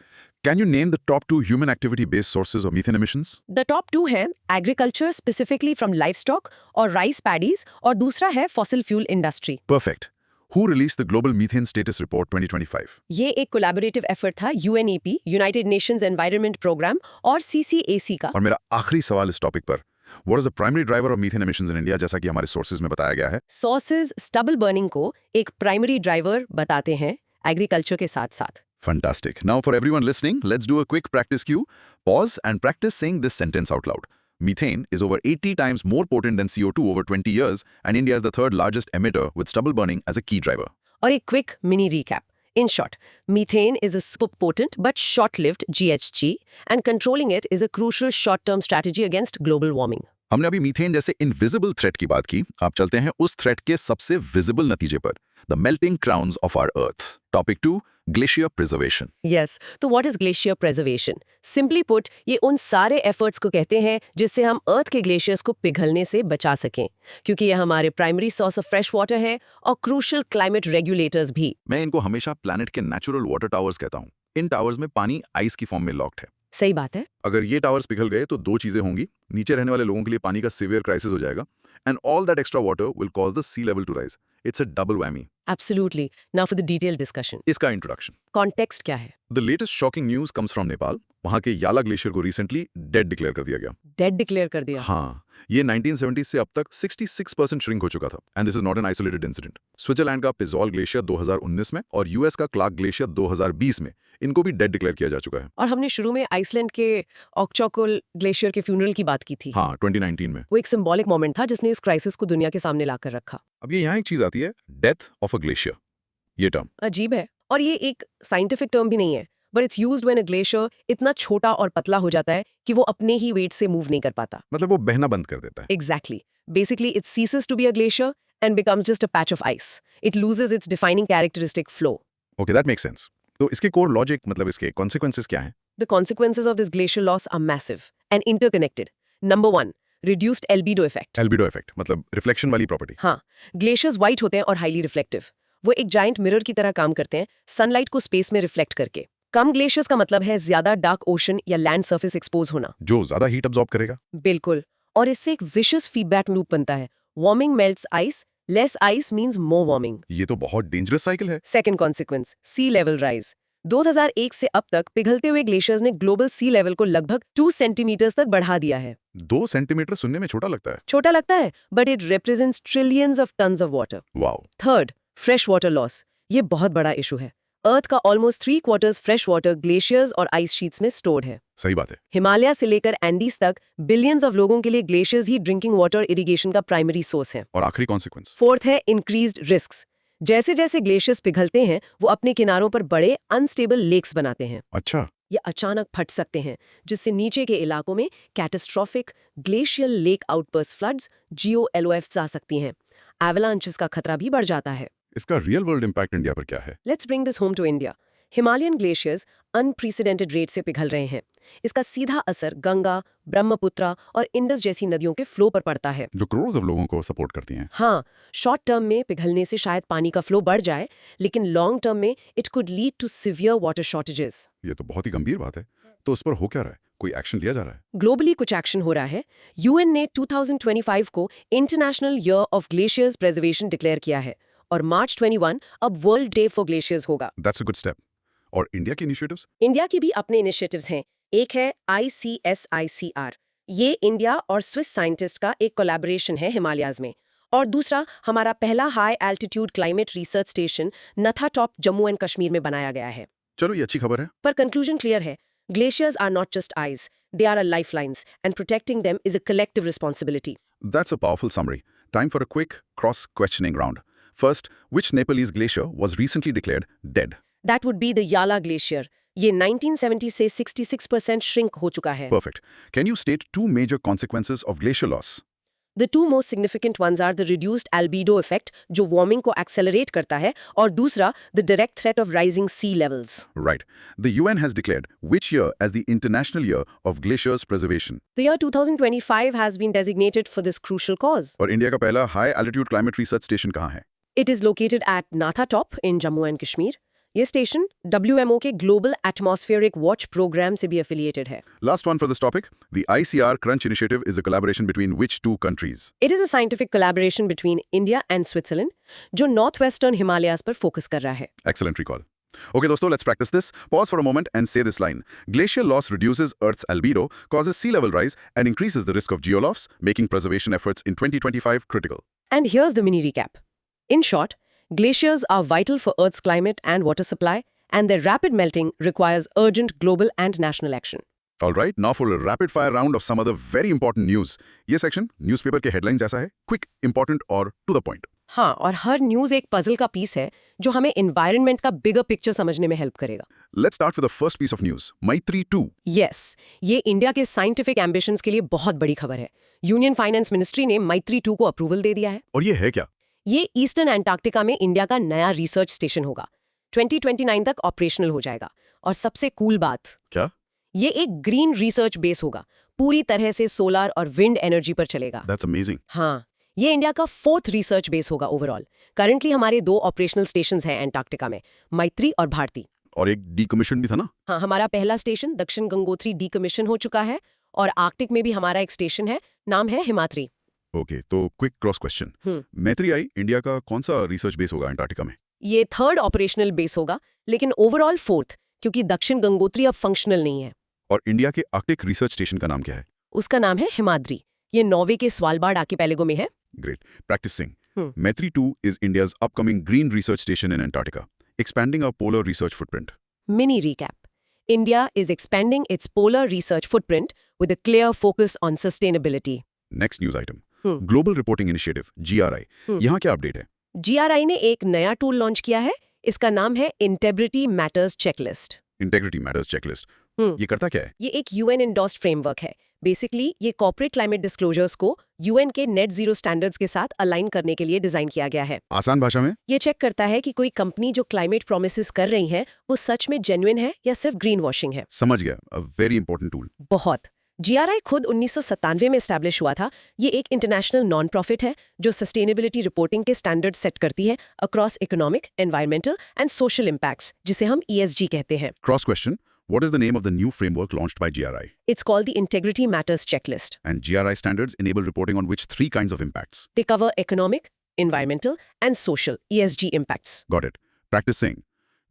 Can you name the top 2 human activity-based sources of methane emissions?
The top 2 है एग्रीकल्चर स्पेसिफिकली फ्रॉम लाइवस्टॉक और राइस पैडीज, और दूसरा है fossil fuel industry.
Perfect. Who released the Global Methane Status Report 2025?
ये एक collaborative effort था UNEP, United Nations Environment Programme और CCAC का।
और मेरा आखिरी सवाल इस टॉपिक पर, What is the primary driver of methane emissions in India, जैसा कि हमारे सोर्सेज में बताया गया है?
सोर्सेज स्टबल बर्निंग को एक प्राइमरी ड्राइवर बताते हैं एग्रीकल्चर के साथ साथ।
Fantastic. Now for everyone listening, let's do a quick practice cue. Pause and practice saying this sentence out loud. Methane is over 80 times more potent than CO2 over 20 years, and India is the third largest emitter with stubble burning as a key driver.
और एक quick mini recap. In short, methane is a super potent but short-lived GHG, and controlling it is a crucial short-term strategy against global warming.
हमने अभी methane जैसे invisible threat की बात की, आप चलते हैं उस थ्रेट के सबसे विजिबल नतीजे पर, the melting crowns of our earth. Topic 2, glacier preservation.
Yes, तो what is glacier preservation? Simply put, ये उन सारे efforts को कहते हैं जिससे हम अर्थ के ग्लेशियर्स को पिघलने से बचा सकें, क्योंकि ये हमारे primary source of fresh water है और क्रूशल क्लाइमेट रेगुलेटर्स भी।
मैं इनको हमेशा प्लैनेट के नेचुरल वाटर टावर्स कहता हूँ। इन टावर्स में पानी आइस की फॉर्म में लॉक्ड है।
सही बात है।
अगर ये टावर्स पिघल गए तो दो चीजें होंगी, नीचे रहने वाले लोगों के लिए पानी का सीवियर क्राइसिस हो जाएगा, and all that extra water will cause the sea level to rise. It's a double whammy.
Absolutely. Now for the detailed discussion.
इसका इंट्रोडक्शन।
Context क्या है?
The latest shocking news comes from Nepal. वहां के याला glacier को recently dead declare कर दिया गया।
Dead declare कर दिया।
हाँ, ये 1970 से अब तक 66% श्रिंक हो चुका था, and this is not an isolated incident. Switzerland का पिजोल ग्लेशियर 2019 में और यूएस का क्लार्क ग्लेशियर 2020 में इनको भी डेड डिक्लेयर किया जा चुका है।
और हमने शुरू में आइसलैंड के ऑक्चोकुल ग्लेशियर के फ्यूनरल की बात की थी।
हाँ, 2019 में।
वो एक सिंबॉलिक मोमेंट था जिसने इस क्राइसिस को दुनिया के सामने लाकर रखा।
अब ये यहाँ एक चीज आती है, डेथ ऑफ अ ग्लेशियर, ये टर्म।
अजीब है, और ये एक साइंटिफिक टर्म भी नहीं है, but it's used when a glacier इतना छोटा और पतला हो जाता है कि वो अपने ही वेट से मूव नहीं कर पाता।
मतलब वो बहना बंद कर देता है।
Exactly. Basically, it ceases to be a glacier and becomes just a patch of ice. It loses its defining characteristic flow.
Okay, that makes sense. तो इसके कोर लॉजिक, मतलब इसके कॉन्सिक्वेंसेस क्या हैं?
The consequences of this glacier loss are massive and interconnected. Number 1, reduced albedo effect.
Albedo effect, मतलब reflection वाली property.
हाँ, glaciers white होते हैं और हाईली रिफ्लेक्टिव। वो एक जाइंट मिरर की तरह काम करते हैं, सनलाइट को स्पेस में रिफ्लेक्ट करके। कम ग्लेशियर्स का मतलब है ज्यादा डार्क ओशन या लैंड सरफेस एक्सपोज होना।
जो ज्यादा हीट अब्सॉर्ब करेगा।
बिल्कुल, और इससे एक विशियस फीडबैक लूप बनता है। Warming melts ice, less ice means more warming.
ये तो बहुत डेंजरस साइकिल है।
सेकेंड कॉन्सिक्वेंस, सी लेवल राइज। 2001 से अब तक पिघलते हुए ग्लेशियर्स ने ग्लोबल सी लेवल को लगभग 2 सेंटीमीटर्स तक बढ़ा दिया है।
2 सेंटीमीटर सुनने में छोटा लगता है।
छोटा लगता है, but it represents trillions of tons of water.
Wow.
Third, fresh water loss. ये बहुत बड़ा इशू है। अर्थ का ऑलमोस्ट 3/4 फ्रेश वाटर ग्लेशियर्स और आइस शीट्स में स्टोर्ड है।
सही बात है।
हिमालय से लेकर एंडीज तक बिलियंस ऑफ लोगों के लिए ग्लेशियर्स ही ड्रिंकिंग वाटर इरिगेशन का प्राइमरी सोर्स है।
और आखिरी कॉन्सिक्वेंस?
फोर्थ है इंक्रीज्ड रिस्क्स। जैसे जैसे ग्लेशियर्स पिघलते हैं, वो अपने किनारों पर बड़े अनस्टेबल लेक्स बनाते हैं।
अच्छा।
ये अचानक फट सकते हैं, जिससे नीचे के इलाकों में catastrophic glacial lake outburst floods GOLOFs आ सकती हैं। एवलांचेस का खतरा भी बढ़ जाता है।
इसका रियल वर्ल्ड इंपैक्ट इंडिया पर क्या है?
Let's bring this home to India. Himalayan glaciers unprecedented rate से पिघल रहे हैं। इसका सीधा असर गंगा, ब्रह्मपुत्र और इंडस जैसी नदियों के फ्लो पर पड़ता है,
जो करोड़ों लोगों को सपोर्ट करती हैं।
हाँ, शॉर्ट टर्म में पिघलने से शायद पानी का फ्लो बढ़ जाए, लेकिन लॉन्ग टर्म में it could lead to severe water shortages.
ये तो बहुत ही गंभीर बात है। तो उस पर हो क्या रहा है? कोई एक्शन लिया जा रहा है?
ग्लोबली कुछ एक्शन हो रहा है। यूएन ने 2025 को international year of glaciers preservation declare किया है, और मार्च 21 अब वर्ल्ड डे फॉर ग्लेशियर्स होगा।
That's a good step. और इंडिया के इनिशिएटिव्स?
इंडिया की भी अपने इनिशिएटिव्स हैं। एक है ICSICR, ये इंडिया और स्विस साइंटिस्ट का एक कोलैबोरेशन है हिमालयाज में, और दूसरा हमारा पहला high altitude climate research station नथा टॉप जम्मू एंड कश्मीर में बनाया गया है।
चलो, ये अच्छी खबर है।
पर कंक्लूजन क्लियर है, glaciers are not just ice, they are a lifelines, and protecting them is a collective responsibility.
That's a powerful summary. Time for a quick cross-questioning round. First, which Nepalese glacier was recently declared dead?
That would be the याला glacier. ये 1970 से 66% shrink हो चुका है।
Perfect. Can you state 2 major consequences of glacier loss?
The two most significant ones are the reduced albedo effect, जो warming को accelerate करता है, और दूसरा the direct threat of rising sea levels.
Right. The UN has declared which year as the International Year of Glaciers Preservation?
The year 2025 has been designated for this crucial cause.
और India का पहला high altitude climate research station कहाँ है?
It is located at Natha Top in Jammu and Kashmir. ये station WMO के global atmospheric watch programme से भी affiliated है।
Last one for this topic. The ICR Crunch Initiative is a collaboration between which two countries?
It is a scientific collaboration between India and Switzerland, जो north western Himalayas पर focus कर रहा है।
Excellent recall. Okay, दोस्तों, let's practice this. Pause for a moment and say this line. Glacial loss reduces Earth's albedo, causes sea level rise, and increases the risk of geoloss, making preservation efforts in 2025 critical.
And here's the mini recap. In short, glaciers are vital for Earth's climate and water supply, and their rapid melting requires urgent global and national action.
All right, now for a rapid fire round of some other very important news. ये section newspaper के headline जैसा है, quick, important और to the point.
हाँ, और हर news एक puzzle का piece है जो हमें एनवायरनमेंट का बिगर पिक्चर समझने में हेल्प करेगा।
Let's start with the first piece of news. Maitri 2.
Yes, ये इंडिया के साइंटिफिक एम्बिशंस के लिए बहुत बड़ी खबर है। यूनियन फाइनेंस मिनिस्ट्री ने Maitri 2 को अप्रूवल दे दिया है।
और ये है क्या?
ये ईस्टर्न एंटार्क्टिका में इंडिया का नया रिसर्च स्टेशन होगा। 2029 तक ऑपरेशनल हो जाएगा। और सबसे कूल बात,
क्या?
ये एक ग्रीन रिसर्च बेस होगा, पूरी तरह से सोलर और विंड एनर्जी पर चलेगा।
That's amazing.
हाँ, ये इंडिया का 4th रिसर्च बेस होगा ओवरऑल। करंटली हमारे 2 ऑपरेशनल स्टेशंस हैं एंटार्क्टिका में, मैत्री और भारती।
और एक decommission भी था ना?
हाँ, हमारा पहला स्टेशन दक्षिण गंगोत्री डीकमीशन हो चुका है और आर्कटिक में भी हमारा एक स्टेशन है, नाम है हिमाद्री।
ओके, तो क्विक क्रॉस क्वेश्चन. मैत्री आई इंडिया का कौन सा रिसर्च बेस होगा अंटार्कटिका में?
ये 3rd ऑपरेशनल बेस होगा, लेकिन ओवरऑल 4th, क्योंकि दक्षिण गंगोत्री अब फंक्शनल नहीं है।
और इंडिया के आर्कटिक रिसर्च स्टेशन का नाम क्या है?
उसका नाम है हिमाद्री। ये नॉर्वे के स्वालबार्ड आर्किपेलागो में है।
Great. Practicing. Maitri 2 is India's upcoming green research station in Antarctica, expanding our polar research footprint.
Mini recap. India is expanding its polar research footprint with a clear focus on sustainability.
Next news item. Global Reporting Initiative, GRI. यहाँ क्या update है?
GRI ने एक नया tool launch किया है। इसका नाम है Integrity Matters Checklist.
Integrity Matters Checklist. ये करता क्या है?
ये एक UN endorsed फ्रेमवर्क है। बेसिकली ये कॉर्पोरेट क्लाइमेट डिस्क्लोजर्स को UN के नेट जीरो स्टैंडर्ड्स के साथ अलाइन करने के लिए डिजाइन किया गया है।
आसान भाषा में?
ये चेक करता है कि कोई कंपनी जो क्लाइमेट प्रोमिसेस कर रही है वो सच में जेन्युइन है या सिर्फ ग्रीन वॉशिंग है।
समझ गया। A very important tool.
बहुत। GRI खुद 1997 में एस्टैब्लिश हुआ था। ये एक इंटरनेशनल नॉन प्रॉफिट है जो सस्टेनेबिलिटी रिपोर्टिंग के स्टैंडर्ड सेट करती है across economic, environmental and social impacts, जिसे हम ESG कहते हैं।
Cross question. What is the name of the new framework launched by GRI?
It's called the Integrity Matters Checklist.
And GRI standards enable reporting on which 3 kinds of impacts?
They cover economic, environmental, and social (ESG) impacts.
Got it. Practice saying.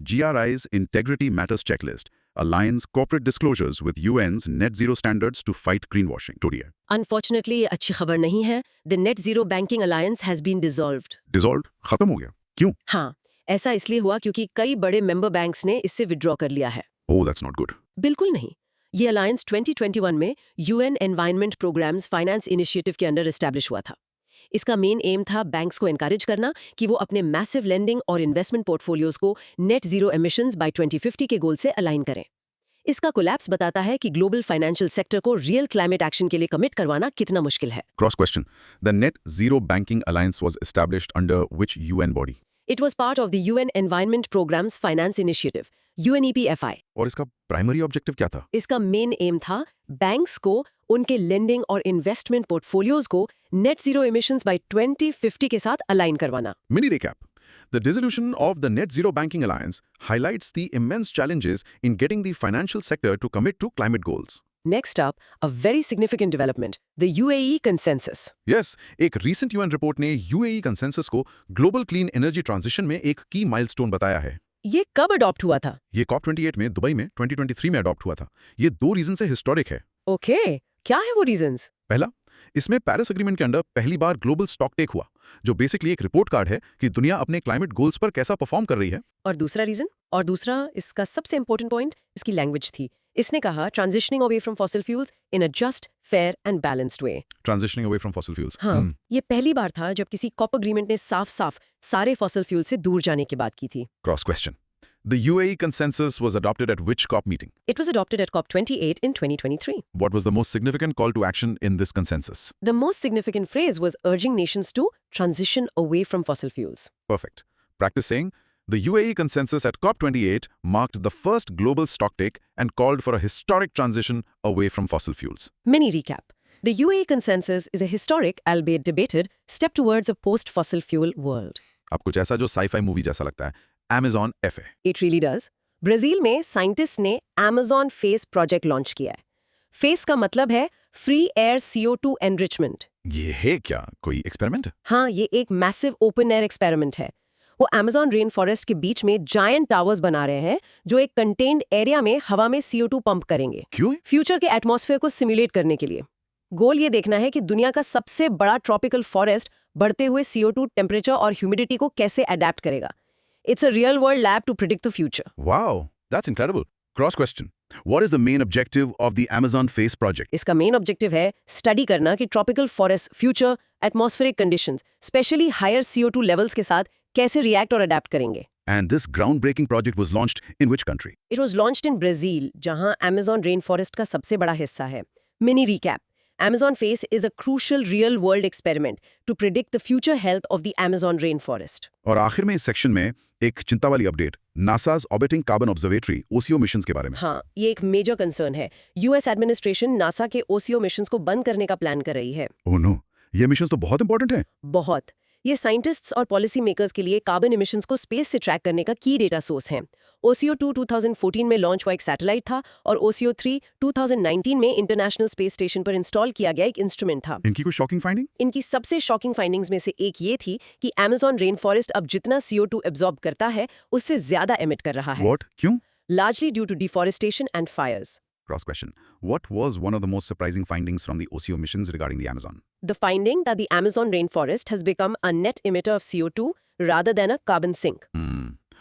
GRI's Integrity Matters Checklist aligns corporate disclosures with UN's net zero standards to fight greenwashing. Today.
Unfortunately, ये अच्छी खबर नहीं है. The Net Zero Banking Alliance has been dissolved.
Dissolved? खत्म हो गया? क्यों?
हाँ, ऐसा इसलिए हुआ क्योंकि कई बड़े मेंबर बैंक्स ने इससे विड्रॉ कर लिया है।
Oh, that's not good.
बिल्कुल नहीं। ये अलायंस 2021 में UN environment programme's finance initiative के अंडर एस्टैब्लिश हुआ था। इसका मेन एम था बैंक्स को एनकरेज करना कि वो अपने मैसिव लेंडिंग और इन्वेस्टमेंट पोर्टफोलियोज को नेट जीरो एमिशंस बाय 2050 के गोल से अलाइन करें। इसका कोलैप्स बताता है कि ग्लोबल फाइनेंशियल सेक्टर को रियल क्लाइमेट एक्शन के लिए कमिट करवाना कितना मुश्किल है।
Cross question. The Net Zero Banking Alliance was established under which UN body?
It was part of the UN Environment Program's Finance Initiative, UNEP-FI.
और इसका primary objective क्या था?
इसका मेन एम था बैंक्स को उनके लेंडिंग और इन्वेस्टमेंट पोर्टफोलियोज को नेट जीरो एमिशंस बाय 2050 के साथ अलाइन करवाना।
Mini recap. The dissolution of the Net Zero Banking Alliance highlights the immense challenges in getting the financial sector to commit to climate goals.
Next up, a very significant development, the UAE consensus.
Yes, एक recent UN report ने UAE consensus को global clean energy transition में एक key milestone बताया है।
ये कब adopt हुआ था?
ये COP28 में दुबई में 2023 में अडॉप्ट हुआ था। ये 2 रीजन से हिस्टोरिक है।
ओके, क्या है वो रीजंस?
पहला, इसमें पेरिस एग्रीमेंट के अंडर पहली बार ग्लोबल स्टॉक टेक हुआ, जो बेसिकली एक रिपोर्ट कार्ड है कि दुनिया अपने क्लाइमेट गोल्स पर कैसा परफॉर्म कर रही है।
और दूसरा रीजन? और दूसरा, इसका सबसे इंपॉर्टेंट पॉइंट इसकी लैंग्वेज थी। इसने कहा transitioning away from fossil fuels in a just, fair and balanced way.
Transitioning away from fossil fuels.
हाँ, ये पहली बार था जब किसी कॉप एग्रीमेंट ने साफ-साफ सारे फॉसिल फ्यूल से दूर जाने की बात की थी।
Cross question. The UAE consensus was adopted at which COP meeting?
It was adopted at COP28 in 2023.
What was the most significant call to action in this consensus?
The most significant phrase was urging nations to transition away from fossil fuels.
Perfect. Practice saying, the UAE consensus at COP28 marked the first global stocktake and called for a historic transition away from fossil fuels.
Mini recap. The UAE consensus is a historic, albeit debated, step towards a post-fossil fuel world.
अब कुछ ऐसा जो sci-fi movie जैसा लगता है. Amazon FA.
It really does. Brazil में scientist ने Amazon face project launch किया है। फेस का मतलब है फ्री एयर CO2 एनरिचमेंट।
ये है क्या कोई एक्सपेरिमेंट?
हाँ, ये एक मैसिव ओपन एयर एक्सपेरिमेंट है। वो Amazon रेन फॉरेस्ट के बीच में जायंट टावर्स बना रहे हैं जो एक कंटेन्ड एरिया में हवा में CO2 पंप करेंगे,
क्यों?
फ्यूचर के एटमॉस्फेयर को सिमुलेट करने के लिए। गोल ये देखना है कि दुनिया का सबसे बड़ा ट्रॉपिकल फॉरेस्ट बढ़ते हुए CO2 टेम्परेचर और ह्यूमिडिटी को कैसे अडेप्ट करेगा। It's a real world lab to predict the future.
Wow, that's incredible. Cross question. What is the main objective of the Amazon FACE project?
इसका मेन ऑब्जेक्टिव है study करना कि tropical forest future atmospheric conditions, specially higher CO2 levels के साथ कैसे react और adapt करेंगे।
And this groundbreaking project was launched in which country?
It was launched in Brazil, जहां Amazon रेन फॉरेस्ट का सबसे बड़ा हिस्सा है। Mini recap: Amazon FACE is a crucial real-world experiment to predict the future health of the Amazon rainforest.
और आखिर में इस सेक्शन में एक चिंता वाली update, NASA's orbiting carbon observatory OCO missions के बारे में।
हाँ, ये एक मेजर कंसर्न है। यूएस एडमिनिस्ट्रेशन नासा के OCO मिशंस को बंद करने का प्लान कर रही है।
ओह नो, ये मिशंस तो बहुत इंपॉर्टेंट हैं।
बहुत। ये साइंटिस्ट्स और पॉलिसी मेकर्स के लिए कार्बन इमिशंस को स्पेस से ट्रैक करने का की डेटा सोर्स है। OCO2 2014 में लॉन्च हुआ एक सैटेलाइट था और OCO3 2019 में इंटरनेशनल स्पेस स्टेशन पर इंस्टॉल किया गया एक इंस्ट्रूमेंट था।
इनकी कोई शॉकिंग फाइंडिंग?
इनकी सबसे शॉकिंग फाइंडिंग्स में से एक ये थी कि Amazon रेन फॉरेस्ट अब जितना CO2 एब्जॉर्ब करता है उससे ज्यादा एमिट कर रहा है।
What? क्यों?
Largely due to deforestation and fires.
Cross question. What was one of the most surprising findings from the OCO missions regarding the Amazon?
The finding that the Amazon rainforest has become a net emitter of CO2 rather than a carbon sink.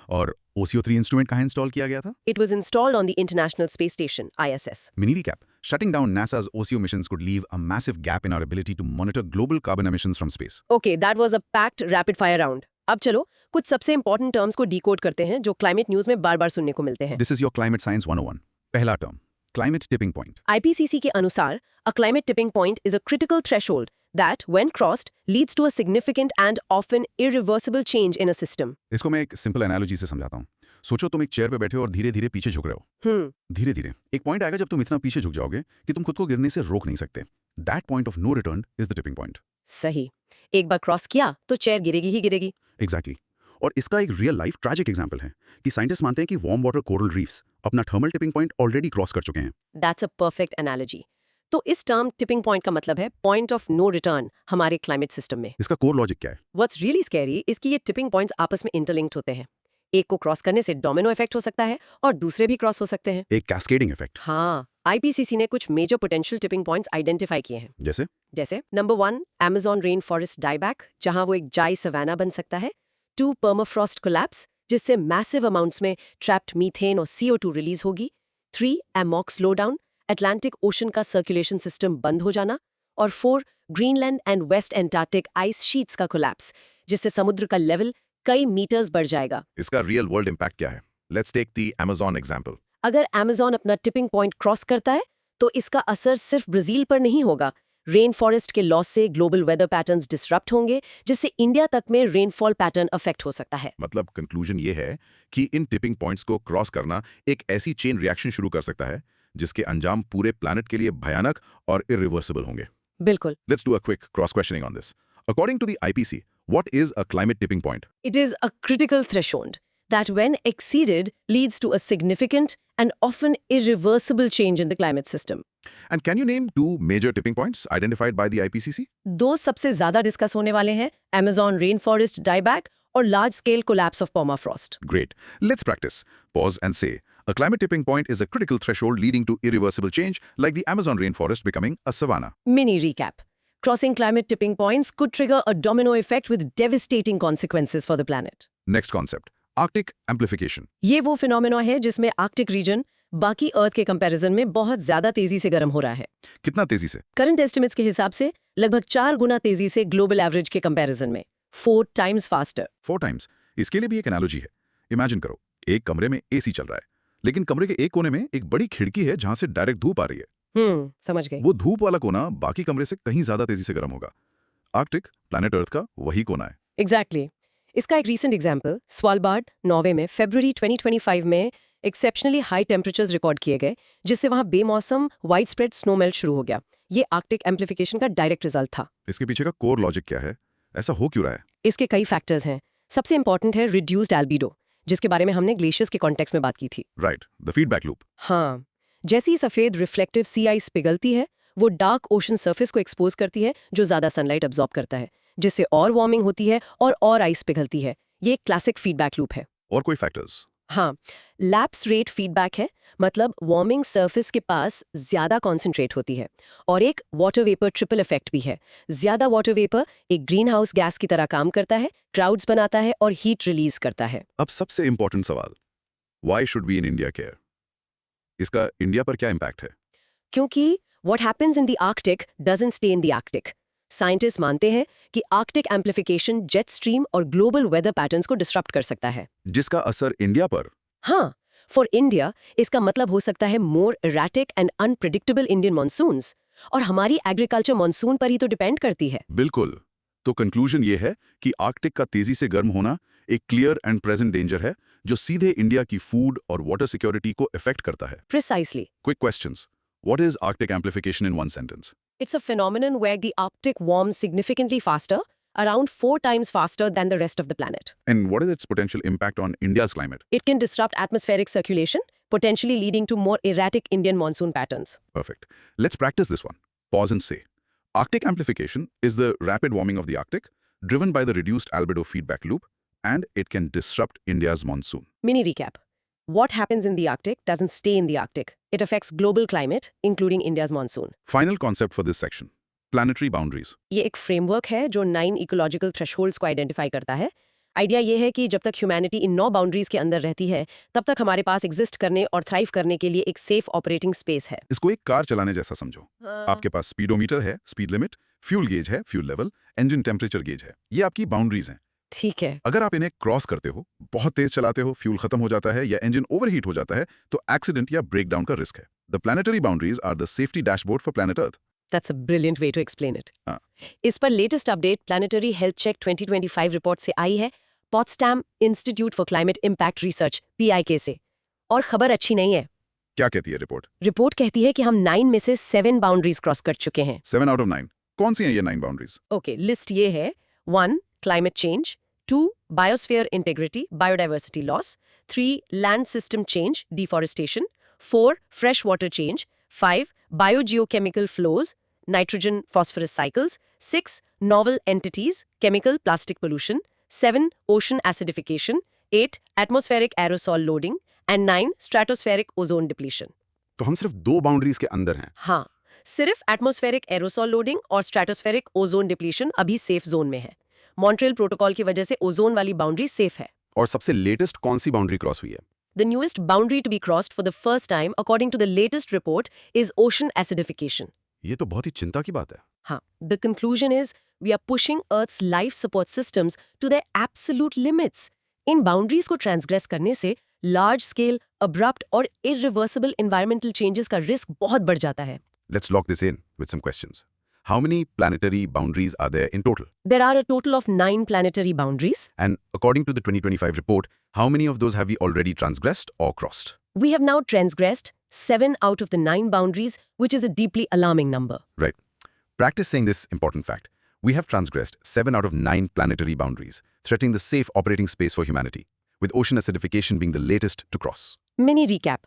और OCO3 instrument कहाँ install किया गया था?
It was installed on the International Space Station, ISS.
Mini recap. Shutting down NASA's OCO missions could leave a massive gap in our ability to monitor global carbon emissions from space.
Okay, that was a packed rapid fire round. अब चलो कुछ सबसे important terms को decode करते हैं जो climate news में बार-बार सुनने को मिलते हैं।
This is your climate science 101. पहला term, climate tipping point.
IPCC के अनुसार, a climate tipping point is a critical threshold that, when crossed, leads to a significant and often irreversible change in a system.
इसको मैं एक simple analogy से समझाता हूँ। सोचो तुम एक चेयर पे बैठे हो और धीरे-धीरे पीछे झुक रहे हो। धीरे-धीरे एक पॉइंट आएगा जब तुम इतना पीछे झुक जाओगे कि तुम खुद को गिरने से रोक नहीं सकते। That point of no return is the tipping point.
सही। एक बार क्रॉस किया तो चेयर गिरेगी ही गिरेगी।
Exactly. और इसका एक रियल लाइफ ट्रैजिक एग्जांपल है कि साइंटिस्ट मानते हैं कि वार्म वाटर कोरल रीफ्स अपना thermal tipping point already cross कर चुके हैं।
That's a perfect analogy. तो इस टर्म टिपिंग पॉइंट का मतलब है पॉइंट ऑफ नो रिटर्न हमारे क्लाइमेट सिस्टम में।
इसका कोर लॉजिक क्या है?
What's really scary is कि ये टिपिंग पॉइंट्स आपस में इंटरलिंक्ड होते हैं। एक को क्रॉस करने से डोमिनो इफेक्ट हो सकता है और दूसरे भी क्रॉस हो सकते हैं।
एक कैस्केडिंग इफेक्ट।
हाँ, IPCC ने कुछ major potential tipping points identify किए हैं।
जैसे
number 1, Amazon rain forest dieback, जहां वो एक ड्राई सवाना बन सकता है। 2, परमाफ्रॉस्ट कोलैप्स, जिससे मैसिव अमाउंट्स में ट्रैप्ड मीथेन और CO2 रिलीज होगी। 3, एमॉक स्लोडाउन, अटलांटिक ओशन का सर्कुलेशन सिस्टम बंद हो जाना। और 4, Greenland and West Antarctic ice sheets का कोलैप्स, जिससे समुद्र का लेवल कई मीटर्स बढ़ जाएगा।
इसका रियल वर्ल्ड इंपैक्ट क्या है? Let's take the Amazon example.
अगर Amazon अपना टिपिंग पॉइंट क्रॉस करता है तो इसका असर सिर्फ ब्राजील पर नहीं होगा। रेन फॉरेस्ट के लॉस से ग्लोबल वेदर पैटर्न्स डिसरप्ट होंगे, जिससे इंडिया तक में रेनफॉल पैटर्न अफेक्ट हो सकता है।
मतलब कंक्लूजन ये है कि इन टिपिंग पॉइंट्स को क्रॉस करना एक ऐसी चेन रिएक्शन शुरू कर सकता है जिसके अंजाम पूरे प्लैनेट के लिए भयानक और इरिवर्सिबल होंगे।
बिल्कुल।
Let's do a quick cross questioning on this. According to the IPC, what is a climate tipping point?
It is a critical threshold that, when exceeded, leads to a significant and often irreversible change in the climate system.
And can you name 2 major tipping points identified by the IPCC?
दो सबसे ज्यादा discuss होने वाले हैं Amazon rain forest dieback और large scale collapse of permafrost.
Great. Let's practice. Pause and say, a climate tipping point is a critical threshold leading to irreversible change, like the Amazon rainforest becoming a savanna.
Mini recap. Crossing climate tipping points could trigger a domino effect with devastating consequences for the planet.
Next concept, Arctic amplification.
ये वो phenomena है जिसमें Arctic region बाकी अर्थ के comparison में बहुत ज्यादा तेजी से गर्म हो रहा है।
कितना तेजी से?
करंट एस्टिमेट्स के हिसाब से लगभग 4 गुना तेजी से ग्लोबल एवरेज के कंपैरिजन में। 4 times faster.
4 times. इसके लिए भी एक एनालॉजी है। इमेजिन करो, एक कमरे में AC चल रहा है, लेकिन कमरे के एक कोने में एक बड़ी खिड़की है जहां से डायरेक्ट धूप आ रही है।
समझ गई।
वो धूप वाला कोना बाकी कमरे से कहीं ज्यादा तेजी से गर्म होगा। आर्कटिक प्लैनेट अर्थ का वही कोना है।
एग्जैक्टली। इसका एक रीसेंट एग्जांपल, स्वालबार्ड, नॉर्वे में फरवरी 2025 में एक्सेप्शनली हाई टेम्परेचर्स रिकॉर्ड किए गए, जिससे वहां बेमौसम वाइड स्प्रेड स्नो मेल्ट शुरू हो गया। ये आर्कटिक एम्प्लीफिकेशन का डायरेक्ट रिजल्ट था।
इसके पीछे का कोर लॉजिक क्या है? ऐसा हो क्यों रहा है?
इसके कई फैक्टर्स हैं। सबसे इंपॉर्टेंट है रिड्यूस्ड एल्बिडो, जिसके बारे में हमने ग्लेशियर्स के कॉन्टेक्स्ट में बात की थी।
Right, the feedback loop.
हाँ, जैसे ही सफेद रिफ्लेक्टिव सी आइस पिघलती है, वो डार्क ओशन सरफेस को एक्सपोज करती है जो ज्यादा सनलाइट अब्जॉर्ब करता है, जिससे और वार्मिंग होती है और आइस पिघलती है। ये एक क्लासिक फीडबैक लूप है।
और कोई फैक्टर्स?
हाँ, लैप्स रेट फीडबैक है, मतलब वार्मिंग सरफेस के पास ज्यादा कॉन्सेंट्रेट होती है। और एक वाटर वेपर ट्रिपल इफेक्ट भी है। ज्यादा वाटर वेपर एक ग्रीन हाउस गैस की तरह काम करता है, क्राउड्स बनाता है और हीट रिलीज करता है।
अब सबसे इंपॉर्टेंट सवाल, why should we in India care? इसका इंडिया पर क्या इम्पैक्ट है?
क्योंकि what happens in the Arctic doesn't stay in the Arctic. Scientist मानते हैं कि आर्कटिक एम्प्लीफिकेशन जेट स्ट्रीम और ग्लोबल वेदर पैटर्न्स को डिस्टर्ब कर सकता है।
जिसका असर इंडिया पर?
हाँ, फॉर इंडिया इसका मतलब हो सकता है more erratic and unpredictable Indian monsoons, और हमारी एग्रीकल्चर मॉनसून पर ही तो डिपेंड करती है।
बिल्कुल। तो कंक्लूजन ये है कि आर्कटिक का तेजी से गर्म होना एक क्लियर एंड प्रेजेंट डेंजर है जो सीधे इंडिया की फूड और वाटर सिक्योरिटी को इफेक्ट करता है।
Precisely.
Quick questions. What is Arctic amplification in one sentence?
It's a phenomenon where the Arctic warms significantly faster, around 4 times faster than the rest of the planet.
And what is its potential impact on India's climate?
It can disrupt atmospheric circulation, potentially leading to more erratic Indian monsoon patterns.
Perfect. Let's practice this one. Pause and say. Arctic amplification is the rapid warming of the Arctic, driven by the reduced albedo feedback loop, and it can disrupt India's monsoon.
Mini recap. What happens in the Arctic doesn't stay in the Arctic. It affects global climate, including India's monsoon.
Final concept for this section. Planetary boundaries.
ये एक framework है जो 9 ecological thresholds को identify करता है। Idea ये है कि जब तक ह्यूमैनिटी इन 9 बाउंड्रीज के अंदर रहती है, तब तक हमारे पास एग्जिस्ट करने और थ्राइव करने के लिए एक सेफ ऑपरेटिंग स्पेस है।
इसको एक कार चलाने जैसा समझो। आपके पास स्पीडोमीटर है, स्पीड लिमिट, फ्यूल गेज है, fuel level, engine temperature gauge है। ये आपकी बाउंड्रीज हैं।
ठीक है।
अगर आप इन्हें क्रॉस करते हो, बहुत तेज चलाते हो, फ्यूल खत्म हो जाता है या इंजन ओवरहीट हो जाता है, तो एक्सीडेंट या ब्रेकडाउन का रिस्क है। The planetary boundaries are the safety dashboard for planet earth.
That's a brilliant way to explain it.
हाँ।
इस पर latest update planetary health check 2025 report से आई है, Potsdam Institute for Climate Impact Research PIK से। और खबर अच्छी नहीं है।
क्या कहती है रिपोर्ट?
रिपोर्ट कहती है कि हम 9 में से 7 बाउंड्रीज क्रॉस कर चुके हैं।
7 out of 9। कौन सी हैं ये 9 बाउंड्रीज?
ओके, लिस्ट ये है। 1 climate change, 2 biosphere integrity biodiversity loss, 3 land system change deforestation, 4 fresh water change, 5 biogeochemical flows nitrogen phosphorus cycles, 6 novel entities chemical plastic pollution, 7 ocean acidification, 8 atmospheric aerosol loading and 9 stratospheric ozone depletion.
तो हम सिर्फ 2 boundaries के अंदर हैं।
हाँ, सिर्फ atmospheric aerosol loading और stratospheric ozone depletion अभी सेफ जोन में है। मॉन्ट्रियल प्रोटोकॉल की वजह से ओजोन वाली बाउंड्री सेफ है।
और सबसे लेटेस्ट कौन सी बाउंड्री क्रॉस हुई है?
The newest boundary to be crossed for the first time, according to the latest report, is ocean acidification.
ये तो बहुत ही चिंता की बात है।
हाँ, the conclusion is we are pushing Earth's life support systems to their absolute limits. In boundaries को transgress करने से large scale, abrupt और irreversible environmental changes का risk बहुत बढ़ जाता है।
Let's lock this in with some questions. How many planetary boundaries are there in total?
There are a total of 9 planetary boundaries.
And according to the 2025 report, how many of those have we already transgressed or crossed?
We have now transgressed 7 out of the 9 boundaries, which is a deeply alarming number.
Right. Practice saying this important fact. We have transgressed 7 out of 9 planetary boundaries, threatening the safe operating space for humanity, with ocean acidification being the latest to cross.
Mini recap.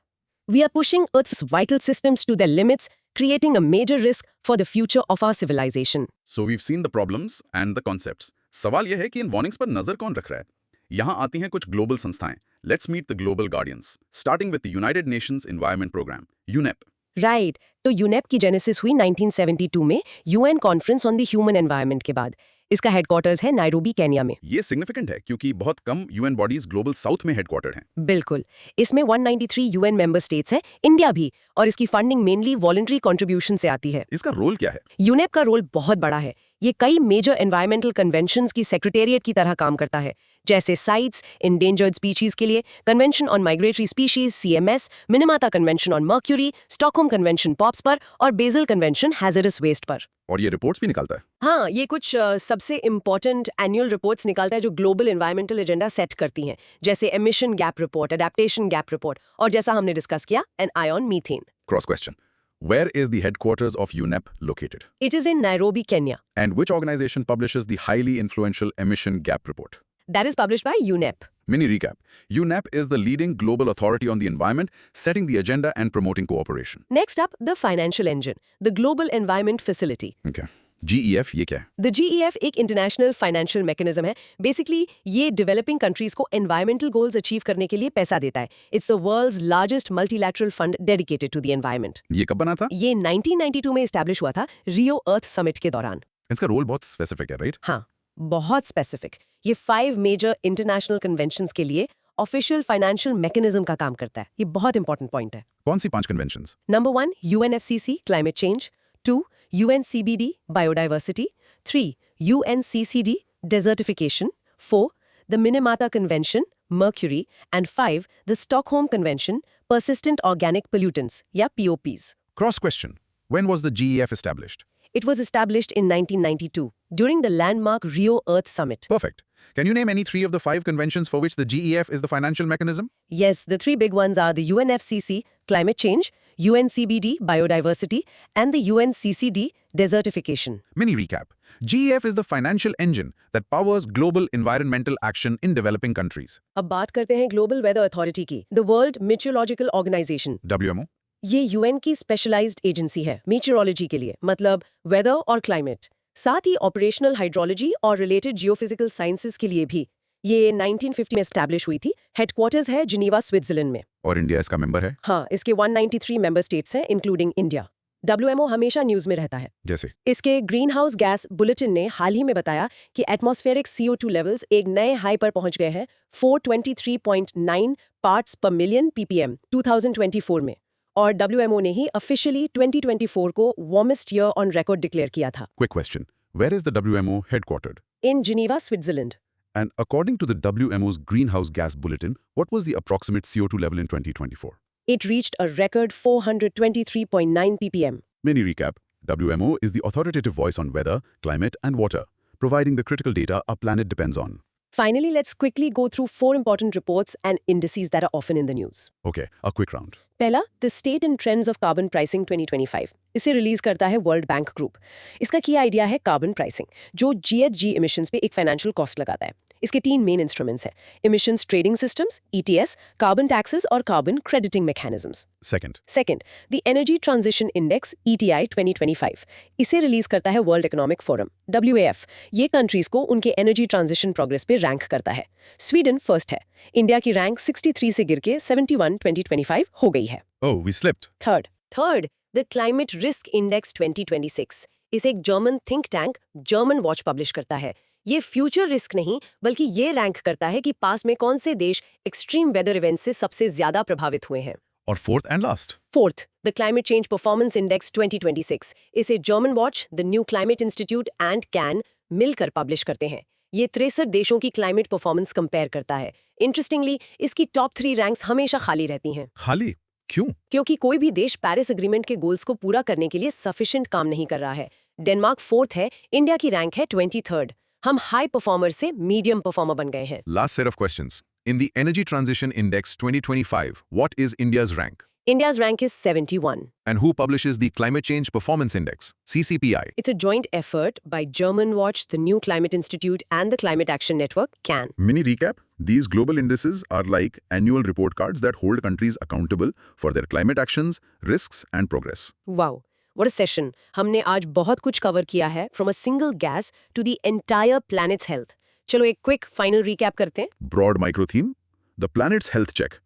We are pushing Earth's vital systems to their limits, creating a major risk for the future of our civilization.
So we've seen the problems and the concepts. सवाल यह है कि इन warnings पर नजर कौन रख रहा है? यहाँ आती हैं कुछ ग्लोबल संस्थाएं. Let's meet the global guardians, starting with the United Nations Environment Program, UNEP.
Right, तो यूनेप की जेनेसिस हुई 1972 में UN conference on the human environment के बाद। इसका हेडक्वार्टर्स है नायरोबी, केन्या में।
ये सिग्निफिकेंट है क्योंकि बहुत कम UN बॉडीज ग्लोबल साउथ में हेडक्वार्टर्ड हैं।
बिल्कुल, इसमें 193 UN मेंबर स्टेट्स हैं, इंडिया भी, और इसकी फंडिंग मेनली वॉलंटरी कंट्रीब्यूशन से आती है।
इसका रोल क्या है?
यूनेप का रोल बहुत बड़ा है। ये कई मेजर एनवायरमेंटल कन्वेंशंस की सेक्रेटेरिएट की तरह काम करता है, जैसे साइट्स इंडेंजर्ड स्पीशीज के लिए convention on migratory species CMS, Minamata convention on mercury, Stockholm convention POPs पर और बेसल कन्वेंशन हैजरस वेस्ट पर।
और ये रिपोर्ट्स भी निकालता है?
हाँ, ये कुछ सबसे इंपॉर्टेंट एनुअल रिपोर्ट्स निकालता है जो ग्लोबल एनवायरमेंटल एजेंडा सेट करती हैं, जैसे emission gap report, adaptation gap report, और जैसा हमने डिस्कस किया an eye on methane.
Cross question. Where is the headquarters of UNEP located?
It is in Nairobi, Kenya.
And which organization publishes the highly influential Emission Gap Report?
That is published by UNEP.
Mini recap. UNEP is the leading global authority on the environment, setting the agenda and promoting cooperation.
Next up, the financial engine, the Global Environment Facility.
Okay. GEF ये क्या है?
The GEF एक international financial mechanism है. Basically ये developing countries को environmental goals achieve करने के लिए पैसा देता है. It's the world's largest multilateral fund dedicated to the environment.
ये कब बना था?
ये 1992 में एस्टैब्लिश हुआ था रियो अर्थ समिट के दौरान.
इसका रोल बहुत स्पेसिफिक है, राइट?
हाँ, बहुत स्पेसिफिक. ये 5 मेजर इंटरनेशनल कन्वेंशंस के लिए ऑफिशियल फाइनेंशियल मैकेनिज्म का काम करता है. ये बहुत इंपॉर्टेंट पॉइंट है.
कौन सी 5 conventions?
Number 1, UNFCCC, climate change. 2, UNCBD, biodiversity. 3, UNCCD, desertification. 4, the Minamata Convention, mercury. And 5, the Stockholm Convention, persistent organic pollutants, या POPs.
Cross question. When was the GEF established?
It was established in 1992 during the landmark Rio Earth Summit.
Perfect. Can you name any 3 of the 5 conventions for which the GEF is the financial mechanism?
Yes, the 3 big ones are the UNFCCC, climate change, UNCBD, biodiversity, and the UNCCD, desertification.
Mini recap. GEF is the financial engine that powers global environmental action in developing countries.
अब बात करते हैं global weather authority की. The World Meteorological Organization.
WMO?
ये UN की specialised agency है meteorology के लिए, मतलब वेदर और क्लाइमेट. साथ ही ऑपरेशनल हाइड्रोलॉजी और रिलेटेड जियोफिजिकल साइंसेज के लिए भी. ये 1950 में एस्टैब्लिश हुई थी. हेडक्वार्टर्स है जिनीवा, स्विट्जरलैंड में.
और इंडिया इसका मेंबर है?
हाँ, इसके 193 मेंबर स्टेट्स हैं इंक्लूडिंग इंडिया. WMO हमेशा न्यूज में रहता है.
जैसे?
इसके ग्रीन हाउस गैस बुलेटिन ने हाल ही में बताया कि एटमॉस्फेरिक CO2 लेवल्स एक नए हाई पर पहुंच गए हैं 423.9 पार्ट्स पर मिलियन ppm 2024 में. और WMO ने ही ऑफिशियली 2024 को warmest year on record declare किया था.
Quick question. Where is the WMO headquartered?
In Geneva, Switzerland.
And according to the WMO's Greenhouse Gas Bulletin, what was the approximate CO2 level in 2024?
It reached a record 423.9 ppm.
Mini recap. WMO is the authoritative voice on weather, climate, and water, providing the critical data our planet depends on.
Finally, let's quickly go through 4 important reports and indices that are often in the news.
Okay, a quick round.
पहला, the state and trends of carbon pricing 2025. इसे release करता है world bank group. इसका की idea है carbon pricing, जो GHG emissions पे एक फाइनेंशियल कॉस्ट लगाता है. इसके 3 मेन इंस्ट्रूमेंट्स हैं: emissions trading systems ETS, carbon taxes और carbon crediting mechanisms. Second, the energy transition index ETI 2025. इसे रिलीज करता है वर्ल्ड इकोनॉमिक फोरम WEF. ये कंट्रीज को उनके एनर्जी ट्रांजिशन प्रोग्रेस पे रैंक करता है. स्वीडन फर्स्ट है. इंडिया की रैंक 63 से गिर के 71 2025 हो गई है.
Oh, we slipped.
Third, the climate risk index 2026. इसे एक German think tank German watch publish करता है. ये फ्यूचर रिस्क नहीं, बल्कि ये रैंक करता है कि पास में कौन से देश एक्सट्रीम वेदर इवेंट्स से सबसे ज्यादा प्रभावित हुए हैं.
और fourth and last.
Fourth, the climate change performance index 2026. इसे German watch, the new climate institute and can मिलकर पब्लिश करते हैं. ये 63 देशों की क्लाइमेट परफॉर्मेंस कंपेयर करता है. इंटरेस्टिंगली, इसकी टॉप 3 रैंक्स हमेशा खाली रहती हैं.
खाली? क्यों?
क्योंकि कोई भी देश पेरिस एग्रीमेंट के गोल्स को पूरा करने के लिए सफिशिएंट काम नहीं कर रहा है. डेनमार्क फोर्थ है, इंडिया की रैंक है 23rd. हम हाई परफॉर्मर से मीडियम परफॉर्मर बन गए हैं.
Last set of questions. In the Energy Transition Index 2025, what is India's rank?
India's rank is 71.
And who publishes the Climate Change Performance Index, CCPI?
It's a joint effort by German Watch, the New Climate Institute, and the Climate Action Network, CAN.
Mini recap. These global indices are like annual report cards that hold countries accountable for their climate actions, risks, and progress.
Wow, what a session. हमने आज बहुत कुछ cover किया है, from a single gas to the entire planet's health. चलो एक quick final recap करते हैं.
Broad micro theme. The planet's health check.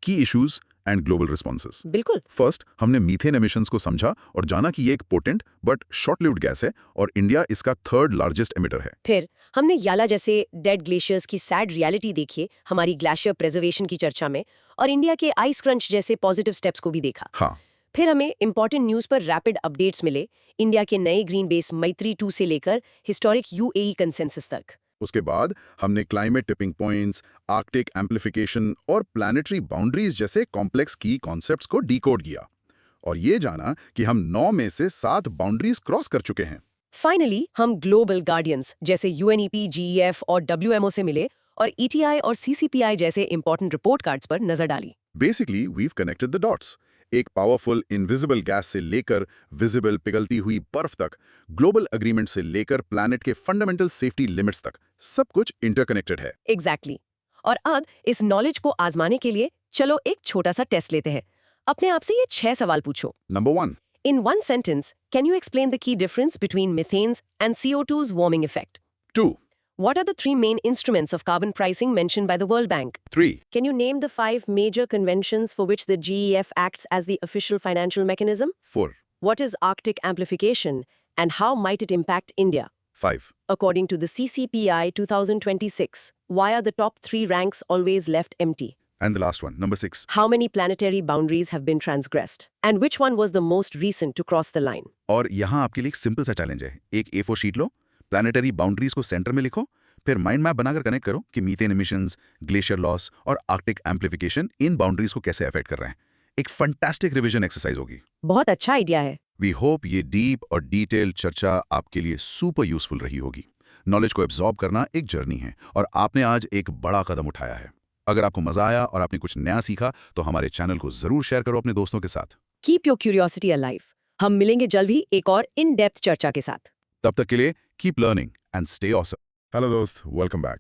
Key issues and global responses.
बिल्कुल.
First, हमने मीथेन एमिशंस को समझा और जाना कि ये एक पोटेंट बट शॉर्ट-लिव्ड गैस है और इंडिया इसका 3rd लार्जेस्ट एमिटर है.
फिर हमने याला जैसे डेड ग्लेशियर्स की सैड रियलिटी देखी हमारी ग्लेशियर प्रिजर्वेशन की चर्चा में, और इंडिया के आइस क्रंच जैसे पॉजिटिव स्टेप्स को भी देखा.
हाँ.
फिर हमें इंपॉर्टेंट न्यूज पर रैपिड अपडेट्स मिले, इंडिया के नए ग्रीन बेस मैत्री 2 से लेकर हिस्टोरिक UAE कंसेंसस तक.
उसके बाद हमने climate tipping points, Arctic amplification और प्लैनेटरी बाउंड्रीज जैसे कॉम्प्लेक्स की कॉन्सेप्ट्स को डिकोड किया और ये जाना कि हम 9 में से 7 बाउंड्रीज क्रॉस कर चुके हैं.
फाइनली हम ग्लोबल गार्डियंस जैसे UNEP, GEF और WMO से मिले और ETI और CCPI जैसे इंपॉर्टेंट रिपोर्ट कार्ड्स पर नजर डाली.
Basically we've connected the dots. एक पावरफुल इनविजिबल गैस से लेकर विजिबल पिघलती हुई बर्फ तक, ग्लोबल एग्रीमेंट से लेकर प्लैनेट के फंडामेंटल सेफ्टी लिमिट्स तक, सब कुछ इंटरकनेक्टेड है.
एग्जैक्टली. और अब इस नॉलेज को आजमाने के लिए चलो एक छोटा सा टेस्ट लेते हैं। अपने आप से ये 6 सवाल पूछो।
Number 1,
In one sentence, can you explain the key difference between methane's and CO2's warming effect?
2,
What are the 3 main instruments of carbon pricing mentioned by the World Bank?
3,
Can you name the 5 major conventions for which the GEF acts as the official financial mechanism?
4,
What is Arctic amplification and how might it impact India?
5.
According to the CCPI 2026, why are the top 3 ranks always left empty?
And the last one, number 6.
How many planetary boundaries have been transgressed? And which one was the most recent to cross the line?
और यहाँ आपके लिए एक simple सा challenge है। एक A4 sheet लो, planetary boundaries को centre में लिखो, फिर माइंड मैप बनाकर कनेक्ट करो कि मीथेन एमिशंस, ग्लेशियर लॉस और आर्कटिक एम्प्लीफिकेशन इन बाउंड्रीज को कैसे अफेक्ट कर रहे हैं। एक फैंटास्टिक रिवीजन एक्सरसाइज होगी।
बहुत अच्छा आइडिया है।
वी होप ये डीप और डिटेल चर्चा आपके लिए सुपर यूजफुल रही होगी। नॉलेज को एब्जॉर्ब करना एक जर्नी है और आपने आज एक बड़ा कदम उठाया है। अगर आपको मजा आया और आपने कुछ नया सीखा तो हमारे चैनल को जरूर शेयर करो अपने दोस्तों के साथ।
Keep your curiosity alive. हम मिलेंगे जल्द ही एक और इन डेप्थ चर्चा के साथ।
तब तक के लिए keep learning and stay awesome. Hello दोस्त, वेलकम बैक।